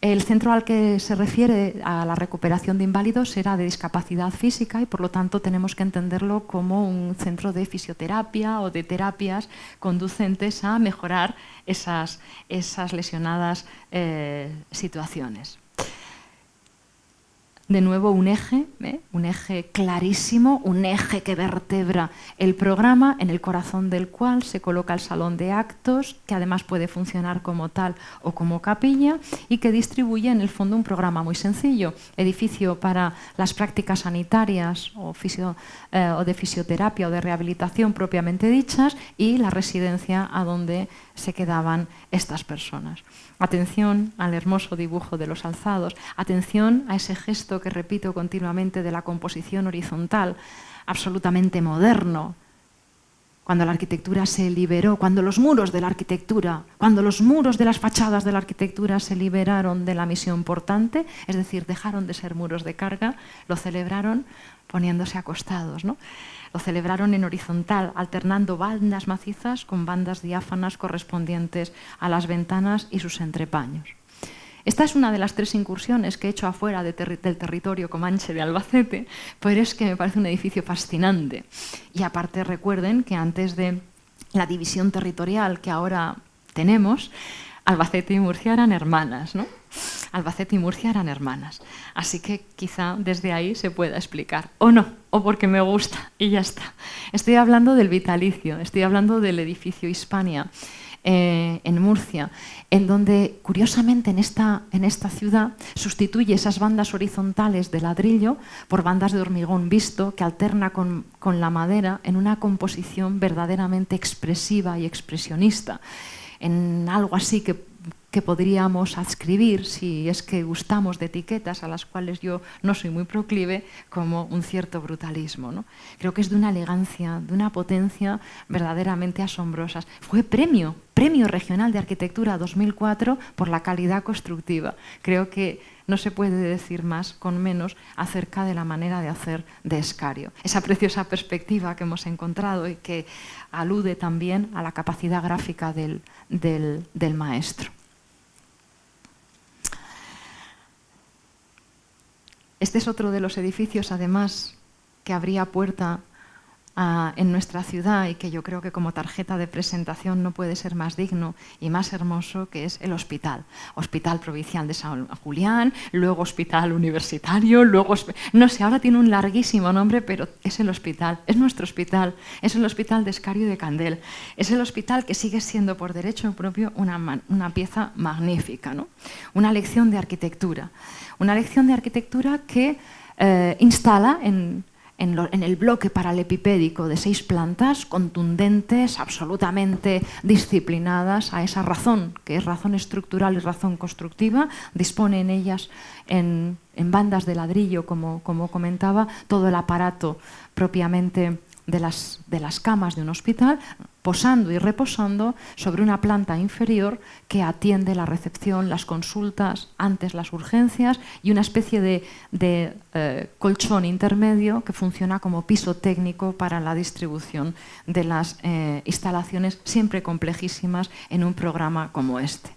El centro al que se refiere a la recuperación de inválidos será de discapacidad física y por lo tanto tenemos que entenderlo como un centro de fisioterapia o de terapias conducentes a mejorar esas lesionadas situaciones. De nuevo un eje clarísimo, un eje que vertebra el programa, en el corazón del cual se coloca el salón de actos, que además puede funcionar como tal o como capilla, y que distribuye en el fondo un programa muy sencillo: edificio para las prácticas sanitarias o de fisioterapia o de rehabilitación propiamente dichas, y la residencia a donde se quedaban estas personas. Atención al hermoso dibujo de los alzados, atención a ese gesto que repito continuamente de la composición horizontal, absolutamente moderno. Cuando la arquitectura se liberó, cuando los muros de la arquitectura, cuando los muros de las fachadas de la arquitectura se liberaron de la misión portante, es decir, dejaron de ser muros de carga, lo celebraron poniéndose acostados, ¿no? Lo celebraron en horizontal, alternando bandas macizas con bandas diáfanas correspondientes a las ventanas y sus entrepaños. Esta es una de las 3 incursiones que he hecho afuera del territorio comanche de Albacete, pero es que me parece un edificio fascinante. Y aparte recuerden que antes de la división territorial que ahora tenemos, Albacete y Murcia eran hermanas, ¿no? Albacete y Murcia eran hermanas. Así que quizá desde ahí se pueda explicar. O no, o porque me gusta y ya está. Estoy hablando del vitalicio, estoy hablando del edificio Hispania en Murcia, en donde curiosamente en esta ciudad sustituye esas bandas horizontales de ladrillo por bandas de hormigón visto que alterna con la madera en una composición verdaderamente expresiva y expresionista, en algo así que podríamos adscribir, si es que gustamos de etiquetas a las cuales yo no soy muy proclive, como un cierto brutalismo, ¿no? Creo que es de una elegancia, de una potencia verdaderamente asombrosas. Fue premio regional de arquitectura 2004 por la calidad constructiva. Creo que no se puede decir más con menos acerca de la manera de hacer de Escario. Esa preciosa perspectiva que hemos encontrado y que alude también a la capacidad gráfica del maestro. Este es otro de los edificios, además, que abría puerta en nuestra ciudad y que yo creo que como tarjeta de presentación no puede ser más digno y más hermoso, que es el hospital. Hospital Provincial de San Julián, luego Hospital Universitario, luego... No sé, ahora tiene un larguísimo nombre, pero es el hospital, es nuestro hospital, es el Hospital de Escario y de Candel. Es el hospital que sigue siendo por derecho propio una pieza magnífica, ¿no? Una lección de arquitectura. Una lección de arquitectura que instala en el bloque paralelepípedico de 6 plantas, contundentes, absolutamente disciplinadas a esa razón, que es razón estructural y razón constructiva, dispone en ellas en bandas de ladrillo, como comentaba, todo el aparato propiamente de las camas de un hospital, posando y reposando sobre una planta inferior que atiende la recepción, las consultas, antes las urgencias, y una especie de colchón intermedio que funciona como piso técnico para la distribución de las instalaciones, siempre complejísimas en un programa como este.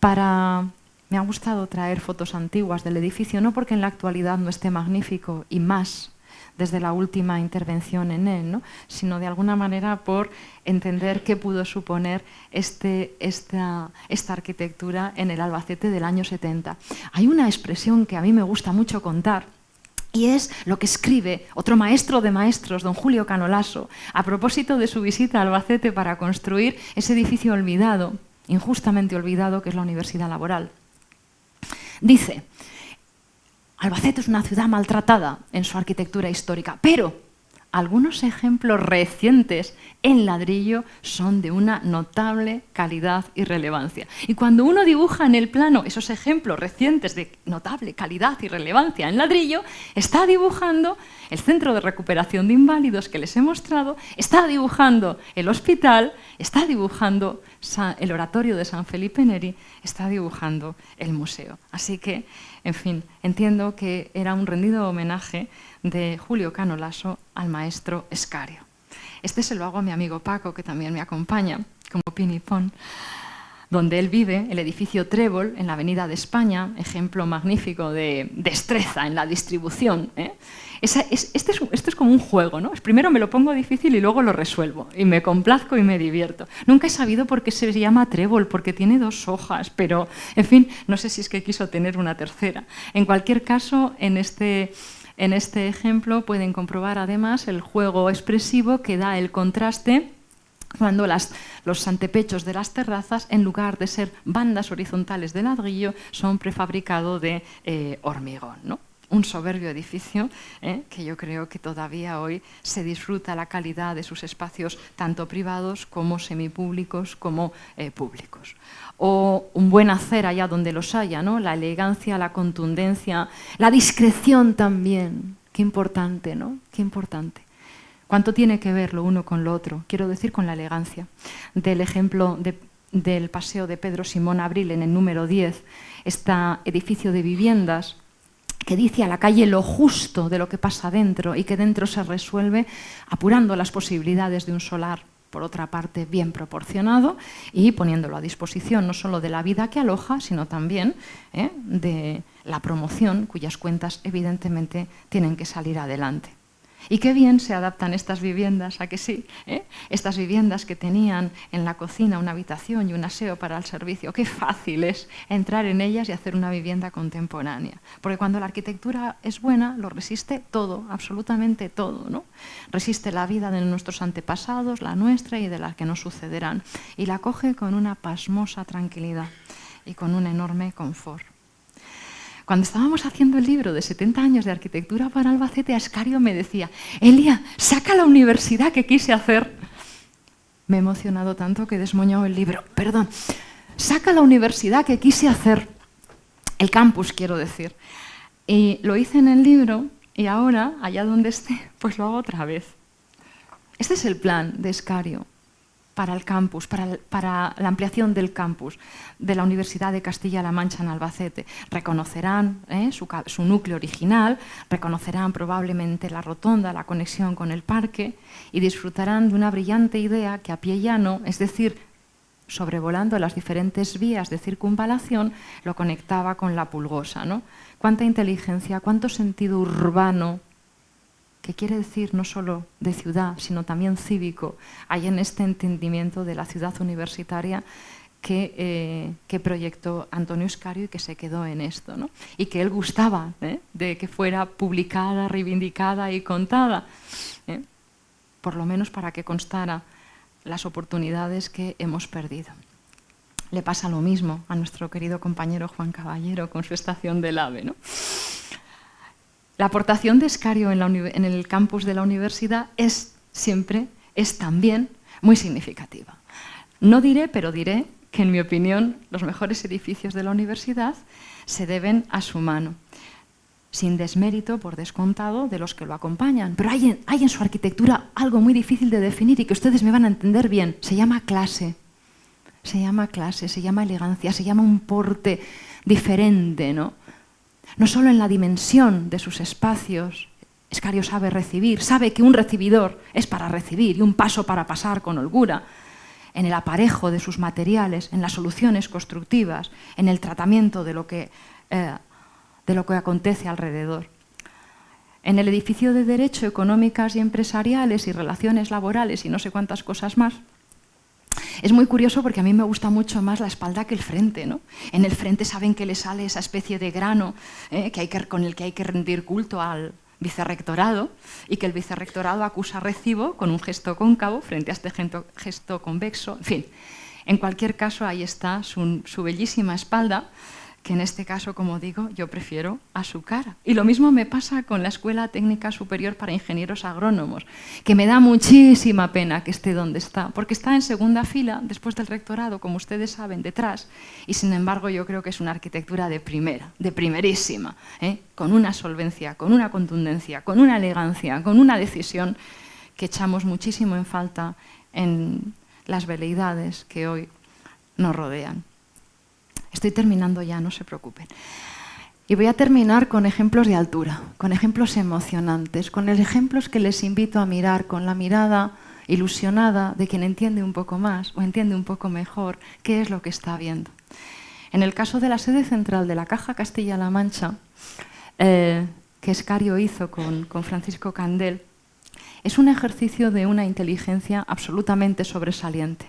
Me ha gustado traer fotos antiguas del edificio, no porque en la actualidad no esté magnífico y más desde la última intervención en él, ¿no? Sino de alguna manera por entender qué pudo suponer esta arquitectura en el Albacete del año 70. Hay una expresión que a mí me gusta mucho contar, y es lo que escribe otro maestro de maestros, don Julio Canolaso, a propósito de su visita a Albacete para construir ese edificio olvidado, injustamente olvidado, que es la Universidad Laboral. Dice: Albacete es una ciudad maltratada en su arquitectura histórica, pero algunos ejemplos recientes en ladrillo son de una notable calidad y relevancia. Y cuando uno dibuja en el plano esos ejemplos recientes de notable calidad y relevancia en ladrillo, está dibujando el centro de recuperación de inválidos que les he mostrado, está dibujando el hospital, está dibujando el oratorio de San Felipe Neri, está dibujando el museo. Así que, en fin, entiendo que era un rendido homenaje de Julio Cano Lasso al maestro Escario. Este se lo hago a mi amigo Paco, que también me acompaña, como pinipón, donde él vive, el edificio Trébol, en la Avenida de España, ejemplo magnífico de destreza en la distribución. Esto es como un juego, ¿no? Primero me lo pongo difícil y luego lo resuelvo, y me complazco y me divierto. Nunca he sabido por qué se llama Trébol, porque tiene 2 hojas, pero, en fin, no sé si es que quiso tener una tercera. En cualquier caso, en este ejemplo pueden comprobar además el juego expresivo que da el contraste cuando los antepechos de las terrazas, en lugar de ser bandas horizontales de ladrillo, son prefabricado de hormigón, ¿no? Un soberbio edificio que yo creo que todavía hoy se disfruta la calidad de sus espacios, tanto privados como semipúblicos como públicos. O un buen hacer allá donde los haya, ¿no? La elegancia, la contundencia, la discreción también. Qué importante, ¿no? Qué importante. ¿Cuánto tiene que ver lo uno con lo otro? Quiero decir, con la elegancia. Del ejemplo del Paseo de Pedro Simón Abril en el número 10, este edificio de viviendas que dice a la calle lo justo de lo que pasa dentro y que dentro se resuelve apurando las posibilidades de un solar, por otra parte, bien proporcionado y poniéndolo a disposición no solo de la vida que aloja, sino también de la promoción, cuyas cuentas evidentemente tienen que salir adelante. Y qué bien se adaptan estas viviendas, ¿a que sí? Estas viviendas que tenían en la cocina una habitación y un aseo para el servicio. Qué fácil es entrar en ellas y hacer una vivienda contemporánea. Porque cuando la arquitectura es buena, lo resiste todo, absolutamente todo, ¿no? Resiste la vida de nuestros antepasados, la nuestra y de las que nos sucederán. Y la coge con una pasmosa tranquilidad y con un enorme confort. Cuando estábamos haciendo el libro de 70 años de arquitectura para Albacete, Escario me decía: Elia, saca la universidad que quise hacer. Me he emocionado tanto que he desmoñado el libro. Perdón. Saca la universidad que quise hacer. El campus, quiero decir. Y lo hice en el libro y ahora, allá donde esté, pues lo hago otra vez. Este es el plan de Escario para el campus, para la ampliación del campus de la Universidad de Castilla-La Mancha en Albacete. Reconocerán su núcleo original, reconocerán probablemente la rotonda, la conexión con el parque y disfrutarán de una brillante idea que a pie llano, es decir, sobrevolando las diferentes vías de circunvalación, lo conectaba con la Pulgosa, ¿no? Cuánta inteligencia, cuánto sentido urbano, que quiere decir no solo de ciudad, sino también cívico, hay en este entendimiento de la ciudad universitaria que proyectó Antonio Escario y que se quedó en esto, ¿no? Y que él gustaba de que fuera publicada, reivindicada y contada, por lo menos para que constara las oportunidades que hemos perdido. Le pasa lo mismo a nuestro querido compañero Juan Caballero con su estación del AVE, ¿no? La aportación de Escario en el campus de la universidad es también muy significativa. No diré, pero diré que, en mi opinión, los mejores edificios de la universidad se deben a su mano, sin desmérito, por descontado, de los que lo acompañan. Pero hay en su arquitectura algo muy difícil de definir y que ustedes me van a entender bien. Se llama clase, se llama elegancia, se llama un porte diferente, ¿no? No solo en la dimensión de sus espacios, Escario sabe recibir, sabe que un recibidor es para recibir y un paso para pasar con holgura, en el aparejo de sus materiales, en las soluciones constructivas, en el tratamiento de lo que acontece alrededor. En el edificio de Derecho, Económicas y Empresariales y Relaciones Laborales y no sé cuántas cosas más, es muy curioso porque a mí me gusta mucho más la espalda que el frente, ¿no? En el frente saben que le sale esa especie de grano con el que hay que rendir culto al vicerrectorado y que el vicerrectorado acusa recibo con un gesto cóncavo frente a este gesto convexo. En fin, en cualquier caso, ahí está su bellísima espalda que en este caso, como digo, yo prefiero a su cara. Y lo mismo me pasa con la Escuela Técnica Superior para Ingenieros Agrónomos, que me da muchísima pena que esté donde está, porque está en segunda fila, después del rectorado, como ustedes saben, detrás, y sin embargo yo creo que es una arquitectura de primera, de primerísima, con una solvencia, con una contundencia, con una elegancia, con una decisión que echamos muchísimo en falta en las veleidades que hoy nos rodean. Estoy terminando ya, no se preocupen. Y voy a terminar con ejemplos de altura, con ejemplos emocionantes, con ejemplos que les invito a mirar con la mirada ilusionada de quien entiende un poco más o entiende un poco mejor qué es lo que está viendo. En el caso de la sede central de la Caja Castilla-La Mancha, que Escario hizo con Francisco Candel, es un ejercicio de una inteligencia absolutamente sobresaliente.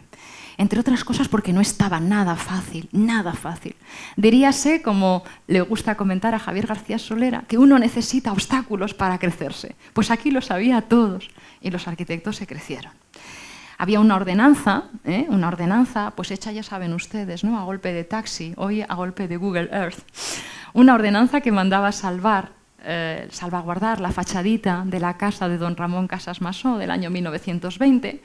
Entre otras cosas porque no estaba nada fácil, nada fácil. Diríase, como le gusta comentar a Javier García Solera, que uno necesita obstáculos para crecerse. Pues aquí los había todos y los arquitectos se crecieron. Había una ordenanza pues hecha, ya saben ustedes, ¿no? A golpe de taxi, hoy a golpe de Google Earth. Una ordenanza que mandaba salvaguardar la fachadita de la casa de don Ramón Casas Masó del año 1920,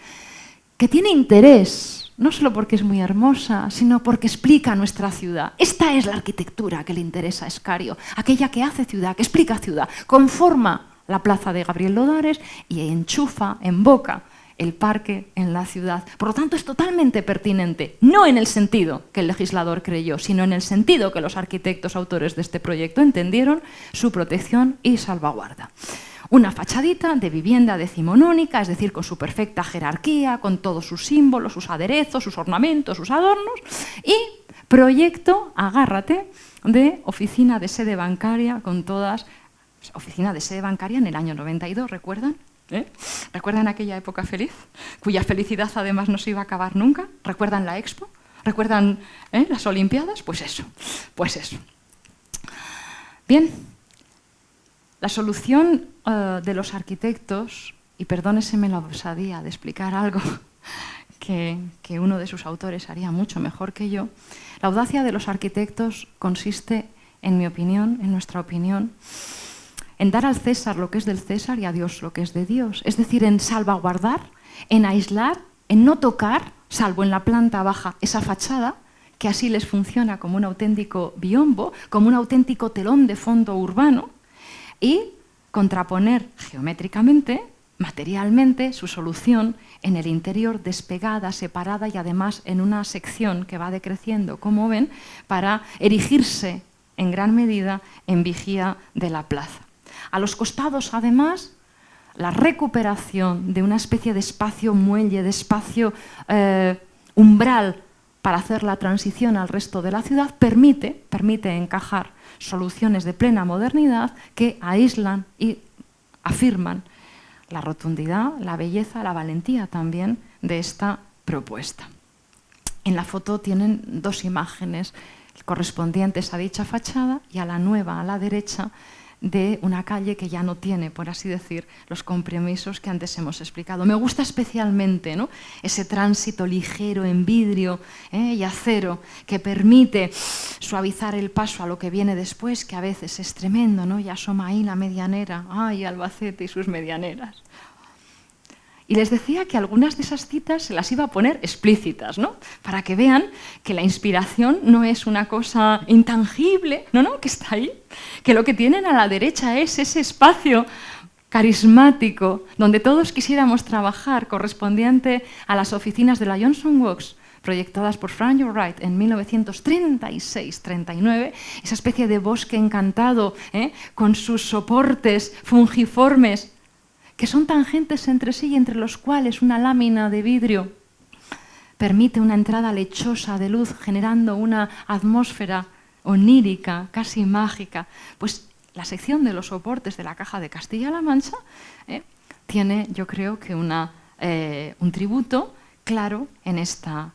que tiene interés, no solo porque es muy hermosa, sino porque explica nuestra ciudad. Esta es la arquitectura que le interesa a Escario, aquella que hace ciudad, que explica ciudad, conforma la plaza de Gabriel Lodares y enchufa, emboca el parque en la ciudad. Por lo tanto, es totalmente pertinente, no en el sentido que el legislador creyó, sino en el sentido que los arquitectos autores de este proyecto entendieron su protección y salvaguarda. Una fachadita de vivienda decimonónica, es decir, con su perfecta jerarquía, con todos sus símbolos, sus aderezos, sus ornamentos, sus adornos, y proyecto, agárrate, de oficina de sede bancaria con todas, oficina de sede bancaria en el año 92, ¿recuerdan? ¿Recuerdan aquella época feliz? Cuya felicidad además no se iba a acabar nunca. ¿Recuerdan la Expo? ¿Recuerdan las Olimpiadas? Pues eso, pues eso. Bien, la solución de los arquitectos, y perdóneseme la osadía de explicar algo que uno de sus autores haría mucho mejor que yo, la audacia de los arquitectos consiste, en mi opinión, en nuestra opinión, en dar al César lo que es del César y a Dios lo que es de Dios. Es decir, en salvaguardar, en aislar, en no tocar, salvo en la planta baja, esa fachada, que así les funciona como un auténtico biombo, como un auténtico telón de fondo urbano, y contraponer geométricamente, materialmente, su solución en el interior despegada, separada y además en una sección que va decreciendo, como ven, para erigirse en gran medida en vigía de la plaza. A los costados, además, la recuperación de una especie de espacio muelle, de espacio umbral para hacer la transición al resto de la ciudad, permite encajar soluciones de plena modernidad que aíslan y afirman la rotundidad, la belleza, la valentía también de esta propuesta. En la foto tienen dos imágenes correspondientes a dicha fachada y a la nueva, a la derecha, de una calle que ya no tiene, por así decir, los compromisos que antes hemos explicado. Me gusta especialmente, ¿no?, ese tránsito ligero en vidrio y acero que permite suavizar el paso a lo que viene después, que a veces es tremendo, ¿no? Y asoma ahí la medianera. ¡Ay, Albacete y sus medianeras! Y les decía que algunas de esas citas se las iba a poner explícitas, ¿no?, para que vean que la inspiración no es una cosa intangible, no, que está ahí, que lo que tienen a la derecha es ese espacio carismático donde todos quisiéramos trabajar, correspondiente a las oficinas de la Johnson Works, proyectadas por Frank Lloyd Wright en 1936-39, esa especie de bosque encantado, con sus soportes fungiformes, que son tangentes entre sí y entre los cuales una lámina de vidrio permite una entrada lechosa de luz, generando una atmósfera onírica, casi mágica. Pues la sección de los soportes de la Caja de Castilla-La Mancha tiene, yo creo, que un tributo claro en esta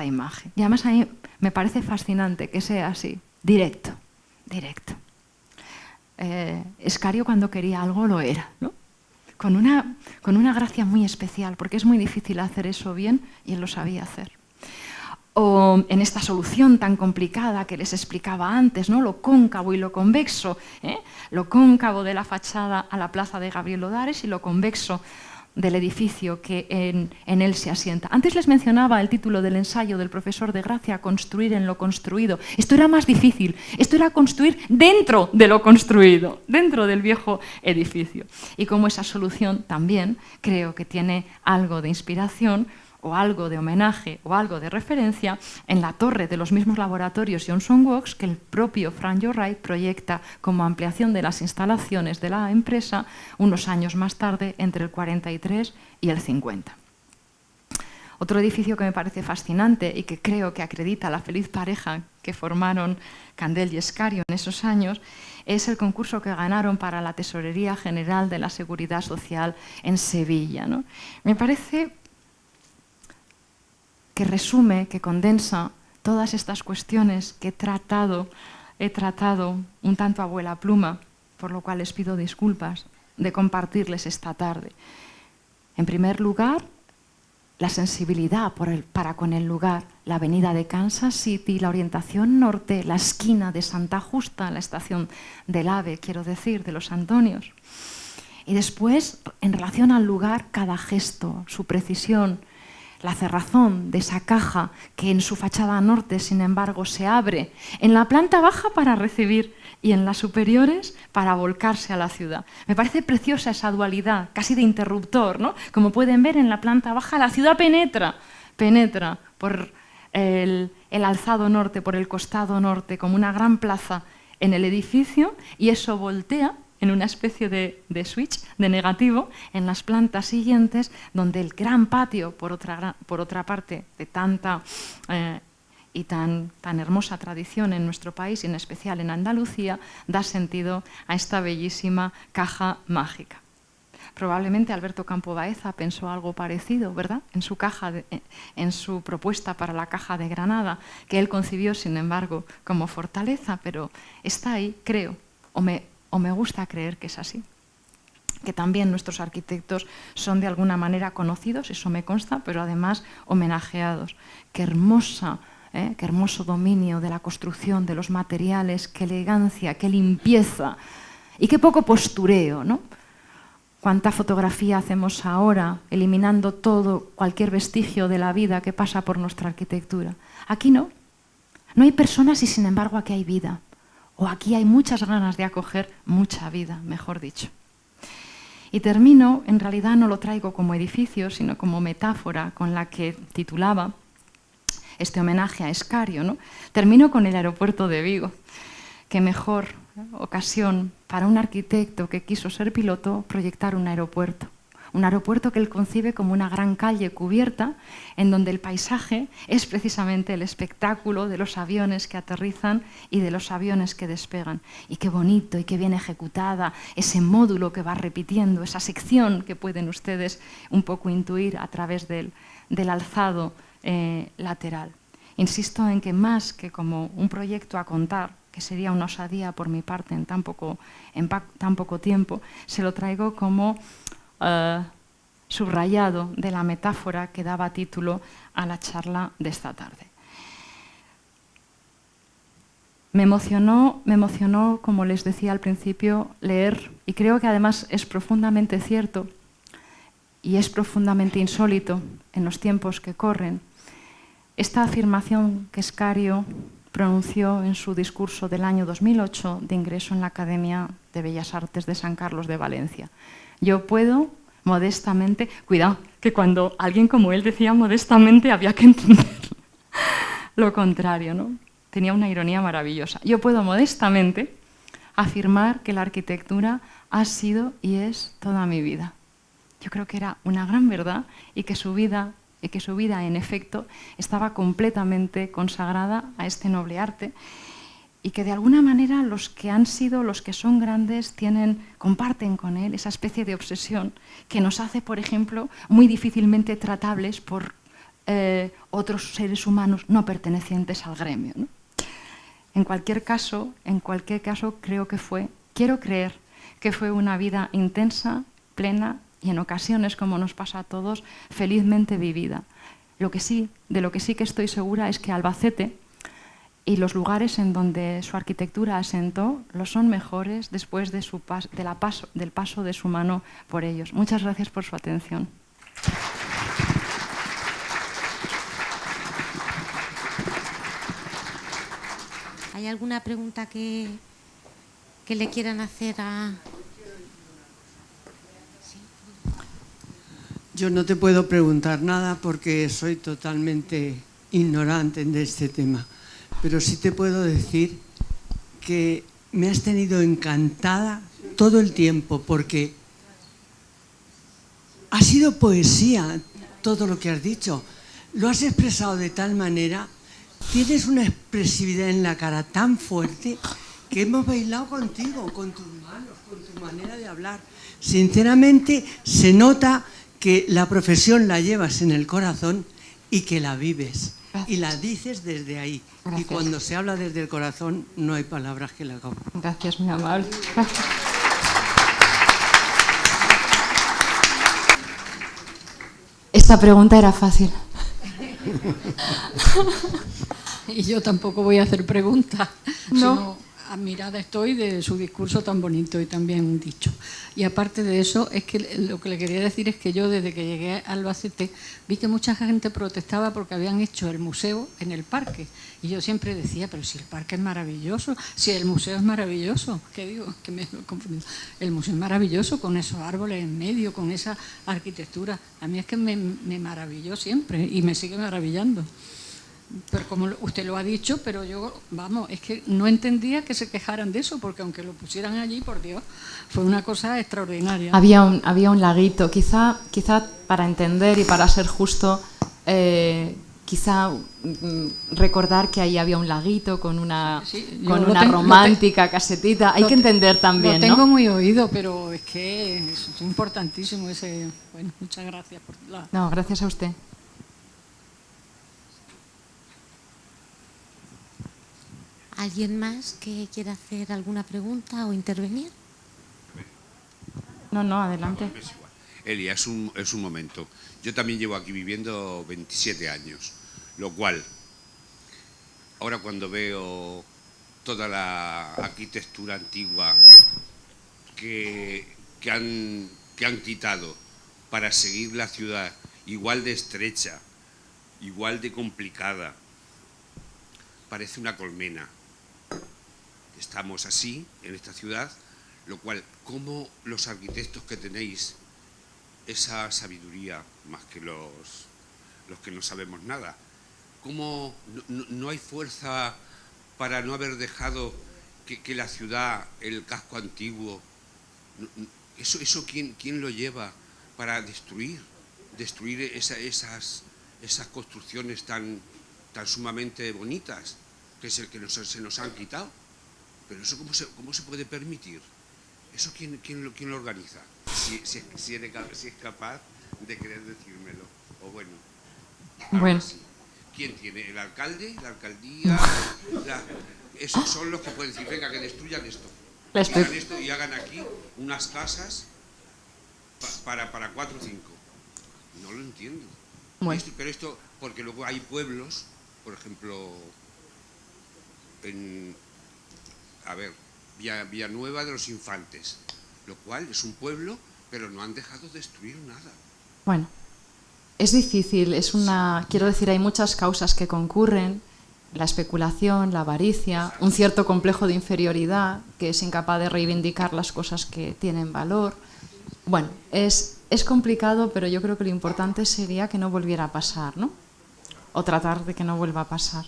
imagen. Y además a mí me parece fascinante que sea así, directo. Escario, cuando quería algo, lo era, ¿no?, con una gracia muy especial, porque es muy difícil hacer eso bien y él lo sabía hacer. o en esta solución tan complicada que les explicaba antes, ¿no? Lo cóncavo y lo convexo, lo cóncavo de la fachada a la plaza de Gabriel Odares y lo convexo del edificio que en él se asienta. Antes les mencionaba el título del ensayo del profesor de Gracia, Construir en lo construido. Esto era más difícil, esto era construir dentro de lo construido, dentro del viejo edificio. Y como esa solución también creo que tiene algo de inspiración o algo de homenaje o algo de referencia en la torre de los mismos laboratorios Johnson Works que el propio Frank Lloyd Wright proyecta como ampliación de las instalaciones de la empresa unos años más tarde, entre el 43 y el 50. Otro edificio que me parece fascinante y que creo que acredita la feliz pareja que formaron Candel y Escario en esos años es el concurso que ganaron para la Tesorería General de la Seguridad Social en Sevilla, ¿no? Me parece que resume, que condensa todas estas cuestiones que he tratado un tanto a vuela pluma, por lo cual les pido disculpas de compartirles esta tarde. En primer lugar, la sensibilidad para con el lugar, la avenida de Kansas City, la orientación norte, la esquina de Santa Justa, la estación del AVE, quiero decir, de Los Antonios. Y después, en relación al lugar, cada gesto, su precisión, la cerrazón de esa caja que en su fachada norte, sin embargo, se abre en la planta baja para recibir y en las superiores para volcarse a la ciudad. Me parece preciosa esa dualidad, casi de interruptor, ¿no? Como pueden ver, en la planta baja la ciudad penetra por el alzado norte, por el costado norte, como una gran plaza en el edificio, y eso voltea en una especie de switch, de negativo, en las plantas siguientes, donde el gran patio, por otra parte, de tanta y tan hermosa tradición en nuestro país, y en especial en Andalucía, da sentido a esta bellísima caja mágica. Probablemente Alberto Campo Baeza pensó algo parecido, ¿verdad?, en su propuesta para la caja de Granada, que él concibió, sin embargo, como fortaleza, pero está ahí, creo, o me gusta creer que es así. Que también nuestros arquitectos son de alguna manera conocidos, eso me consta, pero además homenajeados. Qué hermoso dominio de la construcción, de los materiales, qué elegancia, qué limpieza y qué poco postureo, ¿no? Cuánta fotografía hacemos ahora, eliminando cualquier vestigio de la vida que pasa por nuestra arquitectura. Aquí no hay personas y sin embargo aquí hay vida. O aquí hay muchas ganas de acoger mucha vida, mejor dicho. Y termino, en realidad no lo traigo como edificio, sino como metáfora con la que titulaba este homenaje a Escario, ¿no? Termino con el aeropuerto de Vigo. Qué mejor ocasión para un arquitecto que quiso ser piloto proyectar un aeropuerto. Un aeropuerto que él concibe como una gran calle cubierta en donde el paisaje es precisamente el espectáculo de los aviones que aterrizan y de los aviones que despegan. Y qué bonito y qué bien ejecutada ese módulo que va repitiendo, esa sección que pueden ustedes un poco intuir a través del alzado lateral. Insisto en que más que como un proyecto a contar, que sería una osadía por mi parte en tan poco tiempo, se lo traigo como subrayado de la metáfora que daba título a la charla de esta tarde. Me emocionó, como les decía al principio, leer, y creo que además es profundamente cierto y es profundamente insólito en los tiempos que corren, esta afirmación que Escario pronunció en su discurso del año 2008 de ingreso en la Academia de Bellas Artes de San Carlos de Valencia. Yo puedo modestamente, cuidado, que cuando alguien como él decía modestamente había que entender lo contrario, ¿no? Tenía una ironía maravillosa. Yo puedo modestamente afirmar que la arquitectura ha sido y es toda mi vida. Yo creo que era una gran verdad y que su vida en efecto estaba completamente consagrada a este noble arte, y que de alguna manera los que han sido, los que son grandes, comparten con él esa especie de obsesión que nos hace, por ejemplo, muy difícilmente tratables por otros seres humanos no pertenecientes al gremio, ¿no? En cualquier caso, quiero creer que fue una vida intensa, plena y en ocasiones, como nos pasa a todos, felizmente vivida. De lo que sí que estoy segura es que Albacete y los lugares en donde su arquitectura asentó lo son mejores después de del paso de su mano por ellos. Muchas gracias por su atención. ¿Hay alguna pregunta que le quieran hacer a...? Yo no te puedo preguntar nada porque soy totalmente ignorante de este tema, pero sí te puedo decir que me has tenido encantada todo el tiempo porque ha sido poesía todo lo que has dicho. Lo has expresado de tal manera, tienes una expresividad en la cara tan fuerte que hemos bailado contigo, con tus manos, con tu manera de hablar. Sinceramente se nota que la profesión la llevas en el corazón y que la vives. Gracias. Y la dices desde ahí. Gracias. Y cuando se habla desde el corazón no hay palabras que la hagan. Gracias, muy amable. Gracias. Esta pregunta era fácil. Y yo tampoco voy a hacer preguntas, no. Sino admirada estoy de su discurso tan bonito y tan bien dicho. Y aparte de eso, es que lo que le quería decir es que yo desde que llegué a Albacete vi que mucha gente protestaba porque habían hecho el museo en el parque. Y yo siempre decía, pero si el parque es maravilloso, si el museo es maravilloso, ¿qué digo? Que me he confundido. El museo es maravilloso con esos árboles en medio, con esa arquitectura. A mí es que me maravilló siempre y me sigue maravillando. Pero como usted lo ha dicho, pero yo, vamos, es que no entendía que se quejaran de eso, porque aunque lo pusieran allí, por Dios, fue una cosa extraordinaria. Había un laguito, quizá para entender y para ser justo, quizá recordar que ahí había un laguito con una romántica casetita. Hay que entender también, ¿no? Lo tengo ¿no? muy oído, pero es que es importantísimo ese... Bueno, muchas gracias por la... No, gracias a usted. ¿Alguien más que quiera hacer alguna pregunta o intervenir? No, adelante. Elia, es un momento. Yo también llevo aquí viviendo 27 años, lo cual, ahora cuando veo toda la arquitectura antigua que han quitado para seguir la ciudad igual de estrecha, igual de complicada, parece una colmena. Estamos así en esta ciudad, lo cual, ¿cómo los arquitectos que tenéis esa sabiduría, más que los que no sabemos nada, cómo no hay fuerza para no haber dejado que la ciudad, el casco antiguo, eso ¿quién lo lleva para destruir esas construcciones tan sumamente bonitas que se nos han quitado? Pero eso ¿cómo se puede permitir? ¿Eso quién lo organiza? Si es capaz de querer decírmelo. O bueno. Sí. ¿Quién tiene? ¿El alcalde? ¿La alcaldía? Esos son los que pueden decir, venga, que destruyan esto. Hagan esto y hagan aquí unas casas para 4 o 5. No lo entiendo. Bueno. Pero esto, porque luego hay pueblos, por ejemplo, Villanueva de los Infantes, lo cual es un pueblo, pero no han dejado destruir nada. Bueno, es difícil, quiero decir, hay muchas causas que concurren, la especulación, la avaricia, un cierto complejo de inferioridad que es incapaz de reivindicar las cosas que tienen valor. Bueno, es complicado, pero yo creo que lo importante sería que no volviera a pasar, ¿no? O tratar de que no vuelva a pasar.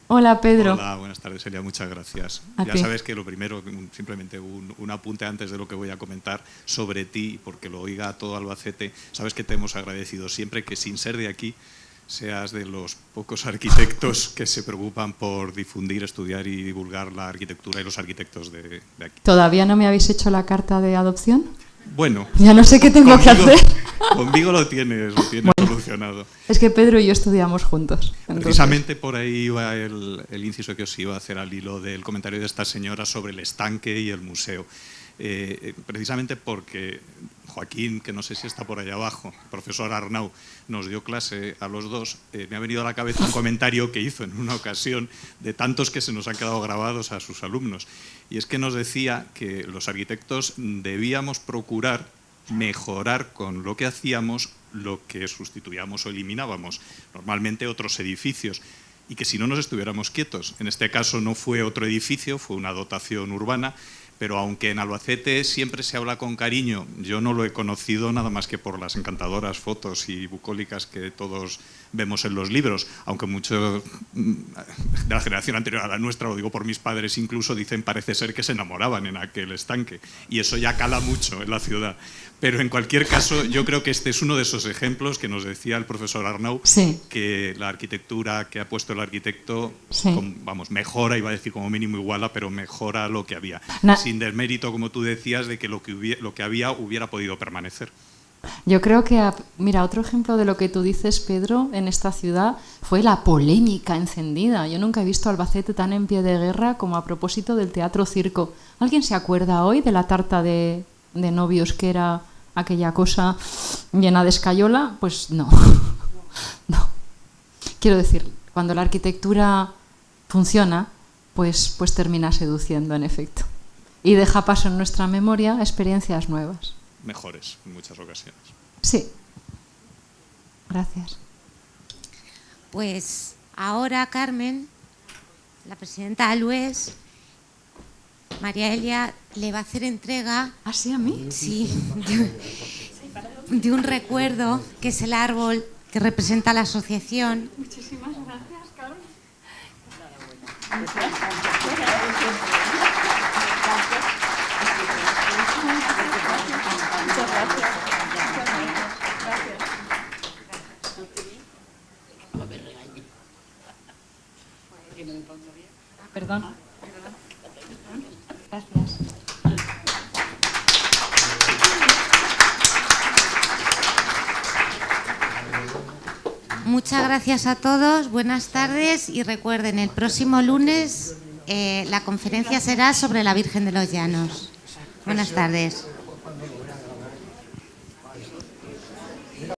Hola, Pedro. Hola, buenas tardes, Elia, muchas gracias. Ya sabes que lo primero, simplemente un apunte antes de lo que voy a comentar sobre ti, porque lo oiga todo Albacete. Sabes que te hemos agradecido siempre que, sin ser de aquí, seas de los pocos arquitectos que se preocupan por difundir, estudiar y divulgar la arquitectura y los arquitectos de aquí. ¿Todavía no me habéis hecho la carta de adopción? Bueno. Ya no sé qué tengo que hacer. Conmigo lo tienes bueno, solucionado. Es que Pedro y yo estudiamos juntos. Entonces. Precisamente por ahí iba el inciso que os iba a hacer al hilo del comentario de esta señora sobre el estanque y el museo. Precisamente porque Joaquín, que no sé si está por allá abajo, el profesor Arnau, nos dio clase a los dos, me ha venido a la cabeza un comentario que hizo en una ocasión, de tantos que se nos han quedado grabados a sus alumnos. Y es que nos decía que los arquitectos debíamos procurar mejorar con lo que hacíamos lo que sustituíamos o eliminábamos, normalmente otros edificios, y que si no nos estuviéramos quietos. En este caso no fue otro edificio, fue una dotación urbana, pero aunque en Albacete siempre se habla con cariño, yo no lo he conocido nada más que por las encantadoras fotos y bucólicas que todos vemos en los libros, aunque muchos de la generación anterior a la nuestra, lo digo por mis padres incluso, dicen parece ser que se enamoraban en aquel estanque, y eso ya cala mucho en la ciudad. Pero en cualquier caso, yo creo que este es uno de esos ejemplos que nos decía el profesor Arnau, sí, que la arquitectura que ha puesto el arquitecto, sí, vamos, mejora, iba a decir como mínimo iguala, pero mejora lo que había. Sin desmérito, como tú decías, de que lo que había hubiera podido permanecer. Yo creo que, mira, otro ejemplo de lo que tú dices, Pedro, en esta ciudad fue la polémica encendida. Yo nunca he visto Albacete tan en pie de guerra como a propósito del teatro circo. ¿Alguien se acuerda hoy de la tarta de novios que era aquella cosa llena de escayola? Pues no. No. Quiero decir, cuando la arquitectura funciona, pues termina seduciendo en efecto. Y deja paso en nuestra memoria a experiencias nuevas. Mejores en muchas ocasiones. Sí. Gracias. Pues ahora Carmen, la presidenta de Alués, María Elia le va a hacer entrega. ¿Ah, sí, a mí? Sí, de un recuerdo que es el árbol que representa la asociación. Muchísimas gracias, Carmen. Muchas gracias. Perdón. Gracias. Muchas gracias a todos, buenas tardes y recuerden, el próximo lunes la conferencia será sobre la Virgen de los Llanos. Buenas tardes.